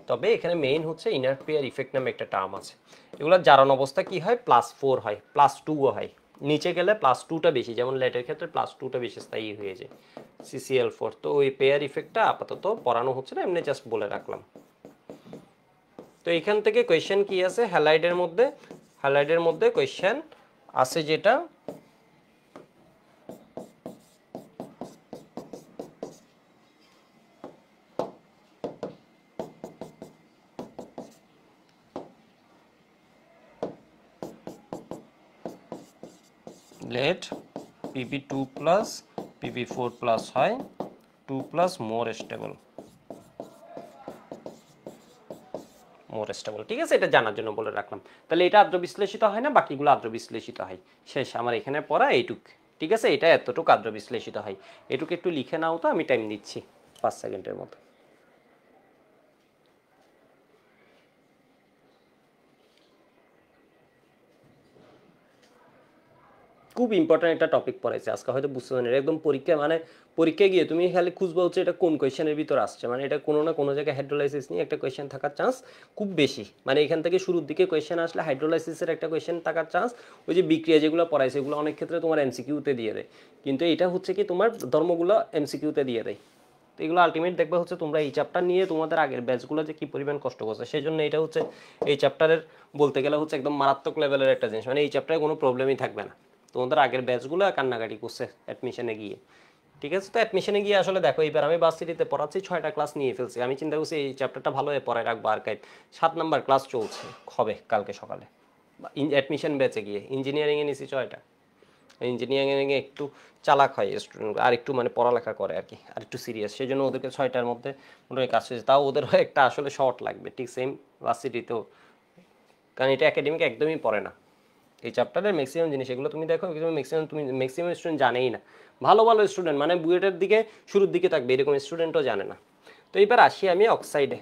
তবে এখানে মেইন হচ্ছে ইনার পেয়ার ইফেক্ট নামে একটা টার্ম আছে। এগুলো জারণ অবস্থা কি হয়, +4 হয়, +2ও হয়, নিচে গেলে +2টা বেশি, যেমন লেটের ক্ষেত্রে +2টা বেশি স্থায়ী হয়ে যায় CCl4। তো ওই পেয়ার ইফেক্টটা আপাতত পড়ানো হচ্ছে না, এমনি জাস্ট বলে রাখলাম। তো এখান থেকে কোয়েশ্চেন কি আছে হ্যালাইডের মধ্যে, হ্যালাইডের মধ্যে কোয়েশ্চেন আছে যেটা লেট Pb2+ Pb4+ হয় 2+ মোর স্টেবল, ঠিক আছে, এটা জানার জন্য বলে রাখলাম। তাহলে এটা আদ্র বিশ্লেষিত হয় না, বাকিগুলো আদ্র বিশ্লেষিত হয়। শেষ আমার এখানে পড়া এইটুক, ঠিক আছে, এটা এতটুকু আদ্র বিশ্লেষিত হয়। এটুকু একটু লিখে নাও তো, আমি টাইম দিচ্ছি 5 সেকেন্ডের মতো। খুব ইম্পর্টেন্ট একটা টপিক পড়াইছে আজকে, হয়তো বুঝতে পারেন, একদম পরীক্ষা মানে পরীক্ষায় গিয়ে তুমি খালি খুঁজবা হচ্ছে এটা কোন কোয়েশ্চেনের ভিতর আসছে, মানে এটা কোনো না কোনো জায়গায় হাইড্রোলাইসিস নিয়ে একটা কোয়েশ্চেন থাকার চান্স খুব বেশি। মানে এখান থেকে শুরুর দিকে কোয়েশ্চেন আসলে হাইড্রোলাইসিসের একটা কোয়েশ্চেন থাকার চান্স, ওই যে বিক্রিয়া যেগুলো পড়াইছে এগুলো অনেক ক্ষেত্রে তোমার MCQতে দিয়ে দেয়, কিন্তু এটা হচ্ছে কি তোমার ধর্মগুলো MCQতে দিয়ে দেয়। তো এগুলো আলটিমেট দেখবে হচ্ছে তোমরা এই চ্যাপ্টার নিয়ে তোমাদের আগের ব্যাচগুলো যে কি পরিমাণ কষ্ট করছে, সেই জন্য এটা হচ্ছে এই চ্যাপ্টারের বলতে গেলে হচ্ছে একদম মারাত্মক লেভেলের একটা জিনিস, মানে এই চ্যাপ্টারে কোনো প্রবলেমই থাকবে না। তোমাদের আগের ব্যাচগুলো কান্নাকাটি করছে অ্যাডমিশনে গিয়ে, ঠিক আছে। তো অ্যাডমিশনে গিয়ে আসলে দেখো এবার আমি ভার্সিটিতে পড়াচ্ছি, 6টা ক্লাস নিয়ে ফেলছি, আমি চিন্তা করছি এই চ্যাপ্টারটা ভালোভাবে পড়ায় রাখবো আর্কাইভ, 7 নাম্বার ক্লাস চলছে হবে কালকে সকালে অ্যাডমিশন ব্যাচে গিয়ে। ইঞ্জিনিয়ারিংয়ে নিছি 6টা, ইঞ্জিনিয়ারিংয়ে একটু চালাক হয় স্টুডেন্ট, আর একটু মানে পড়ালেখা করে আর কি, আর একটু সিরিয়াস, সেই জন্য ওদেরকে 6টার মধ্যে মোটামুটি কাজ হয়েছে। তাও ওদের একটা আসলে শর্ট লাগবে, ঠিক সেম ভার্সিটিতেও, কারণ এটা একাডেমিক একদমই পড়ে না এই চ্যাপ্টারের ম্যাক্সিমাম জিনিস। এগুলো তুমি দেখো ম্যাক্সিমাম স্টুডেন্ট জানেই না, ভালো ভালো স্টুডেন্ট মানে বুয়েটের দিকে শুরুর দিকে থাকবে এরকম স্টুডেন্টও জানে না। তো এবার আসি আমি অক্সাইডে।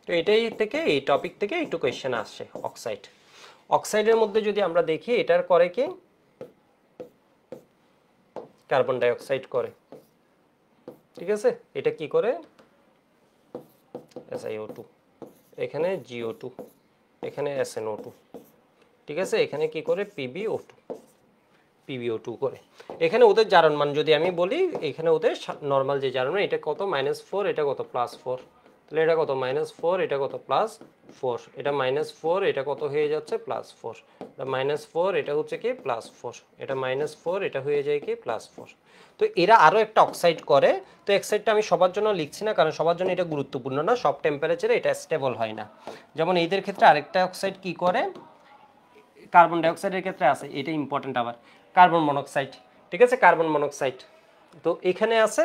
তো এটাই থেকে এই টপিক থেকে একটু কোয়েশ্চেন আসছে অক্সাইড। অক্সাইডের মধ্যে যদি আমরা দেখি এটার করে কি কার্বন ডাই অক্সাইড করে, ঠিক আছে। এটা কি করে SiO2, এখানে GO2, এখানে SnO2, ঠিক আছে। এখানে কি করে PbO2 করে। এখানে ওদের জারণ মান যদি আমি বলি, এখানে ওদের নর্মাল যে জারণ মান এটা কত -4, এটা কত +4, তাহলে এটা কত -4, এটা কত +4, এটা -4, এটা কত হয়ে যাচ্ছে +4, এটা -4, এটা হচ্ছে কি +4, এটা -4, এটা হয়ে যায় কি +4। তো এরা আরও একটা অক্সাইড করে। তো অক্সাইডটা আমি সবার জন্য লিখছি না, কারণ সবার জন্য এটা গুরুত্বপূর্ণ না, সব টেম্পারেচারে এটা স্টেবল হয় না। যেমন এদের ক্ষেত্রে আরেকটা অক্সাইড কি করে, কার্বন ডাইঅক্সাইডের ক্ষেত্রে আছে, এটা ইম্পর্টেন্ট আবার, কার্বন মনোক্সাইড, ঠিক আছে, কার্বন মনোক্সাইড। তো এখানে আছে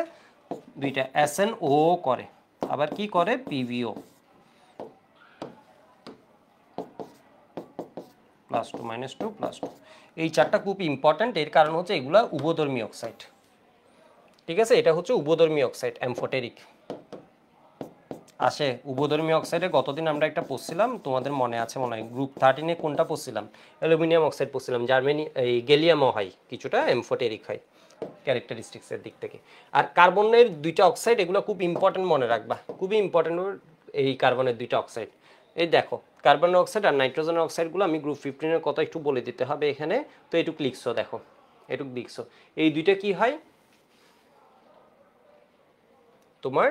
দুইটা SnO করে, আবার কি করে PbO +2 -2 +2। এই চারটা খুব ইম্পর্টেন্ট, এর কারণ হচ্ছে এগুলা উভধর্মী অক্সাইড, ঠিক আছে। এটা হচ্ছে উভধর্মী অক্সাইড, অ্যামফোটেরিক আসে। উভধর্মী অক্সাইডে গতদিন আমরা একটা পড়ছিলাম, তোমাদের মনে আছে মনে হয়, গ্রুপ 13-এ কোনটা পড়ছিলাম, অ্যালুমিনিয়াম অক্সাইড পড়ছিলাম, জার্মানি এই গ্যালিয়ামও হয়, কিছুটা এমফোটেরিক হয় ক্যারেক্টারিস্টিক্সের দিক থেকে। আর কার্বনের দুইটা অক্সাইড, এগুলো খুব ইম্পর্টেন্ট মনে রাখবা, খুবই ইম্পর্টেন্ট এই কার্বনের দুইটা অক্সাইড। এই দেখো কার্বন অক্সাইড আর নাইট্রোজেন অক্সাইডগুলো আমি গ্রুপ 15-এর কথা একটু বলে দিতে হবে এখানে। তো এটুক লিখছো, দেখো এটুক লিখছো, এই দুইটা কি হয় তোমার,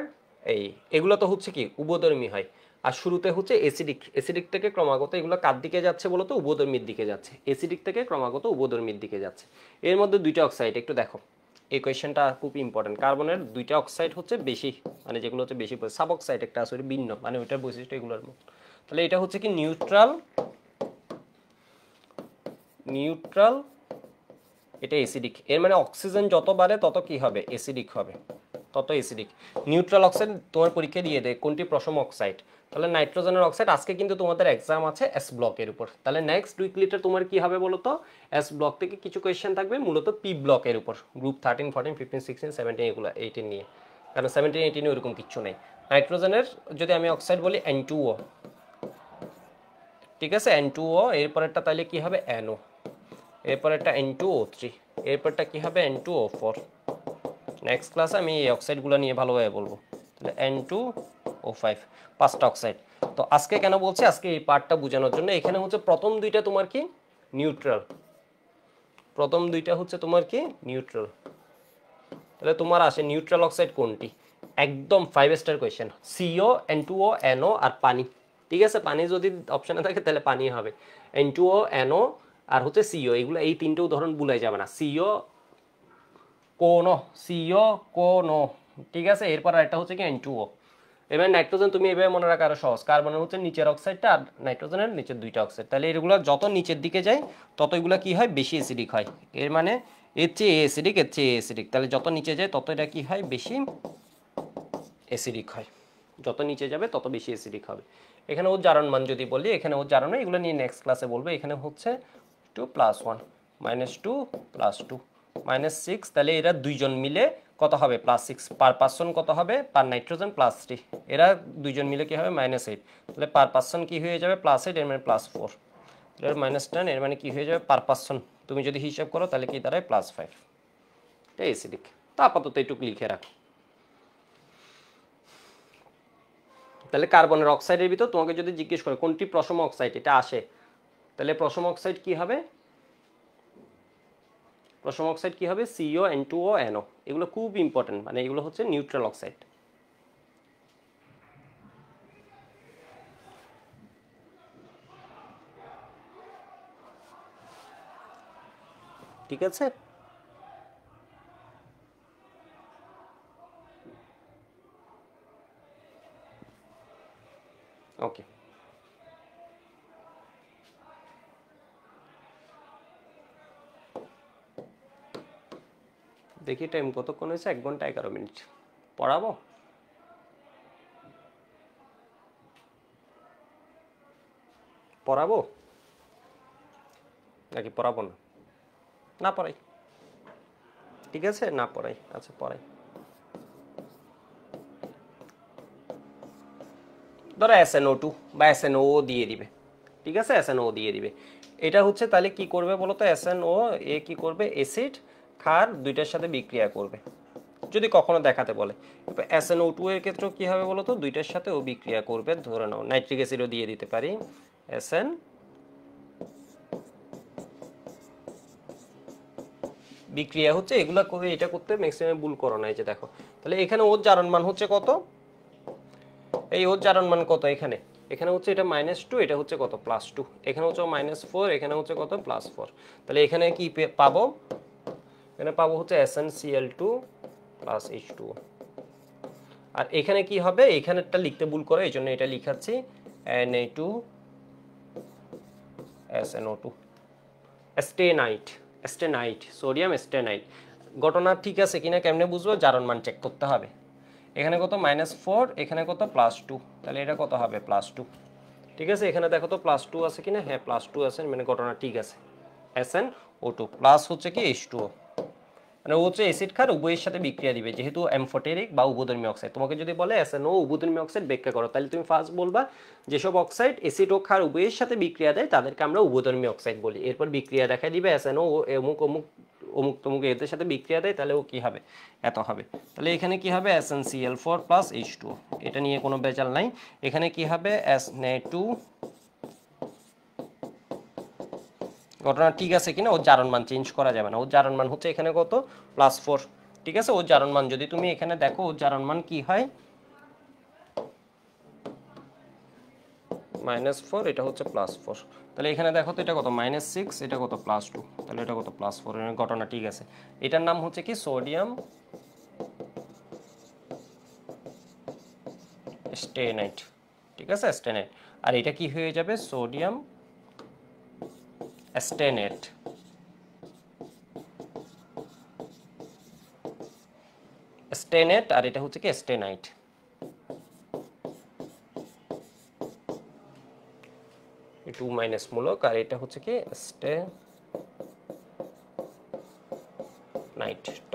এগুলো তো হচ্ছে কি উভধর্মী হয়। আর শুরুতে হচ্ছে এসিডিক, এসিডিক থেকে ক্রমাগত এগুলো কার দিকে যাচ্ছে বলো তো, উভধর্মীর দিকে যাচ্ছে, এসিডিক থেকে ক্রমাগত উভধর্মীর দিকে যাচ্ছে। এর মধ্যে দুইটা অক্সাইড একটু দেখো, এই কোয়েশ্চেনটা খুব ইম্পর্টেন্ট। কার্বনের দুইটা অক্সাইড হচ্ছে বেশি, মানে যেগুলো হচ্ছে বেশি, সাব অক্সাইড একটা আছে ভিন্ন, মানে ওইটার বৈশিষ্ট্য এগুলোর মতো। তাহলে এটা হচ্ছে কি নিউট্রাল, নিউট্রাল, এটা এসিডিক। এর মানে অক্সিজেন যত বাড়ে তত কি হবে, অ্যাসিডিক হবে, তত অ্যাসিডিক। নিউট্রাল অক্সাইড তোমার পরীক্ষা দিয়ে দেয় কোনটি প্রথম অক্সাইড, তাহলে নাইট্রোজেনের অক্সাইড। আজকে কিন্তু তোমাদের এক্সাম আছে এস ব্লকের উপর, তাহলে নেক্সট উইকলিটা তোমার কি হবে বলো তো, এস ব্লক থেকে কিছু কোয়েশ্চেন থাকবে মূলত পি ব্লকের উপর, গ্রুপ 13, 14, 15, 16, 17 এগুলো 18 নিয়ে, কারণ 17, 18 ওরকম কিছু নেই। নাইট্রোজেনের যদি আমি অক্সাইড বলি N2O, ঠিক আছে, N2O, এরপরেরটা তাহলে কি হবে NO, এরপরেরটা N2O3, এরপরটা কি হবে N2O4। নেক্সট ক্লাসে আমি এই অক্সাইডগুলো নিয়ে ভালোভাবে বলবো। তাহলে N2O5, 5টা অক্সাইড। তো আজকে কেন বলছি, আজকে এই পার্টটা বোঝানোর জন্য। এখানে হচ্ছে প্রথম দুইটা তোমার কি নিউট্রাল, প্রথম দুইটা হচ্ছে তোমার কি নিউট্রাল। তাহলে তোমার আসে নিউট্রাল অক্সাইড কোনটি, একদম 5 star question, CO, N2O, NO আর পানি, ঠিক আছে। পানি যদি অপশনে থাকে তাহলে পানি হবে, N2O, NO আর হচ্ছে CO, এগুলো এই তিনটে উদাহরণ ভুলাই যাবে না, CO কোনো, ঠিক আছে। এরপর একটা হচ্ছে কি N2O। এবার নাইট্রোজেন তুমি এভাবে মনে রাখা আরো সহজ, কার্বনের হচ্ছে নিচের অক্সাইডটা আর নাইট্রোজেনের নিচের দুইটা অক্সাইড। তাহলে এগুলো যত নিচের দিকে যায় তত এগুলো কি হয়, বেশি অ্যাসিডিক হয়। এর মানে এর চেয়ে অ্যাসিডিক, এর চেয়ে অ্যাসিডিক, তাহলে যত নিচে যায় তত এটা কি হয়, বেশি অ্যাসিডিক হয়, যত নিচে যাবে তত বেশি অ্যাসিডিক হবে। এখানে উচ্চারণ মান যদি বলি, এখানে উচ্চারণ এগুলো নিয়ে নেক্সট ক্লাসে বলবো। এখানে হচ্ছে 2 + 1 -2 + 2 -6, তাহলে এরা দুইজন মিলে কত হবে +6, পার পার্সন কত হবে, পার নাইট্রোজেন +3, এরা দুইজন মিলে কি হবে -8, তাহলে পার পার্সন কি হয়ে যাবে +8, এর মানে +4, এর -10, এর মানে কি হয়ে যাবে পার পার্সন তুমি যদি হিসাব করো তাহলে কি দাঁড়ায় +5, এটা অ্যাসিডিক। তো আপাতত এইটুকু লিখে রাখো। তাহলে কার্বনের অক্সাইডের ভিতর তোমাকে যদি জিজ্ঞেস করে কোনটি প্রশম অক্সাইড এটা আসে, তাহলে প্রশম অক্সাইড কি হবে? প্রশম অক্সাইড কি হবে? CO N2O NO। এগুলো খুব ইম্পর্টেন্ট, মানে এগুলো হচ্ছে নিউট্রাল অক্সাইড। ঠিক আছে, ওকে। দেখি টাইম কতক্ষণ হয়েছে, 1 ঘন্টা 11 মিনিট। পড়াবো? পড়াবো নাকি পড়াবো না? না পড়াই, ঠিক আছে, না পড়াই, আচ্ছা পড়াই। ধরো SnO2 বা SnO দিয়ে দিবে, ঠিক আছে, SnO দিয়ে দিবে। এটা হচ্ছে তাহলে কি করবে বলো তো? SnO এ কি করবে? অ্যাসিড ক্ষার দুইটার সাথে বিক্রিয়া করবে যদি কখনো দেখাতে বলে। SnO2 এর ক্ষেত্রে কি হবে বলো তো? দুইটার সাথে ও বিক্রিয়া করবে। ধরে নাও নাইট্রিক অ্যাসিডও দিয়ে দিতে পারি। SN বিক্রিয়া হচ্ছে, এগুলা করে এটা করতে ম্যাক্সিমাম ভুল করো না। এই যে দেখো, তাহলে এখানে ওর জারণ মান হচ্ছে কত? এই ওর জারণ মান কত? এখানে এখানে হচ্ছে এটা -2, এটা হচ্ছে কত? +2। এখানে হচ্ছে -4, এখানে হচ্ছে কত? +4। তাহলে এখানে কি পাবো? এখানে পাবো হচ্ছে SnCl2 + H2O। আর এখানে কি হবে? এখানেরটা লিখতে ভুল করে, এই জন্য এটা লিখাচ্ছি Na2SnO2 স্টেনাইট। স্টেনাইট, সোডিয়াম স্টেনাইট। ঘটনা ঠিক আছে কিনা কেমনে বুঝবো? জারণ মান চেক করতে হবে। এখানে কত? -4, এখানে কত? +2। তাহলে এটা কত হবে? +2। ঠিক আছে, এখানে দেখো তো +2 আছে কিনা? হ্যাঁ +2 আছে, মানে ঘটনা ঠিক আছে। SnO2 প্লাস হচ্ছে কি H2O, মানে ও হচ্ছে অ্যাসিড ক্ষার উভয়ের সাথে বিক্রিয়া দিবে, যেহেতু অ্যামফোটেরিক বা উভধর্মী অক্সাইড। তোমাকে যদি বলে SnO উভধর্মী অক্সাইড ব্যাখ্যা করো, তাহলে তুমি ফার্স্ট বলবা যেসব অক্সাইড অ্যাসিড ও ক্ষার উভয়ের সাথে বিক্রিয়া দেয় তাদেরকে আমরা উভধর্মী অক্সাইড বলি। এরপর বিক্রিয়া দেখা দিবে SnO অমুক অমুক অমুক তমুক এদের সাথে বিক্রিয়া দেয়, তাহলে ও কি হবে? এত হবে। তাহলে এখানে কি হবে? SnCl4 + H2O। এটা নিয়ে কোনো বেজাল নাই। এখানে কি হবে? Na2। ঘটনা ঠিক আছে কিনা? ওর জারণ মান চেঞ্জ করা যাবে না। ওর জারণ মান হচ্ছে এখানে কত? +4। ঠিক আছে, ওর জারণ মান যদি তুমি এখানে দেখো, ওর জারণ মান কি হয়? -4, এটা হচ্ছে +4। তাহলে এখানে দেখো তো এটা কত? -6, এটা কত? +2। তাহলে এটা কত? +4। এর ঘটনা ঠিক আছে। এটার নাম হচ্ছে কি? সোডিয়াম স্টেনাইট। ঠিক আছে, স্টেনাইট। আর এটা কি হয়ে যাবে? সোডিয়াম স্টেনেট। স্টেনেট, আর এটা হচ্ছে কি? স্টেনাইট। 2 মূলক, আর এটা হচ্ছে কি? স্টেনাইট ট।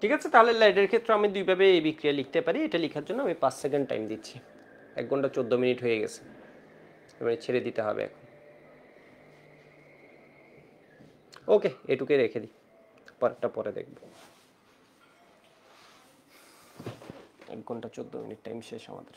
ঠিক আছে, তাহলে লাইটের ক্ষেত্রে আমি দুইভাবে এই বিক্রিয়া লিখতে পারি। এটা লেখার জন্য আমি 5 সেকেন্ড টাইম দিচ্ছি। 1 ঘন্টা 14 মিনিট হয়ে গেছে, এবারে ছেড়ে দিতে হবে এখন। ওকে, এটুকুই রেখে দিই, পরেরটা পরে দেখবো। 1 ঘন্টা 14 মিনিট টাইম শেষ আমাদের।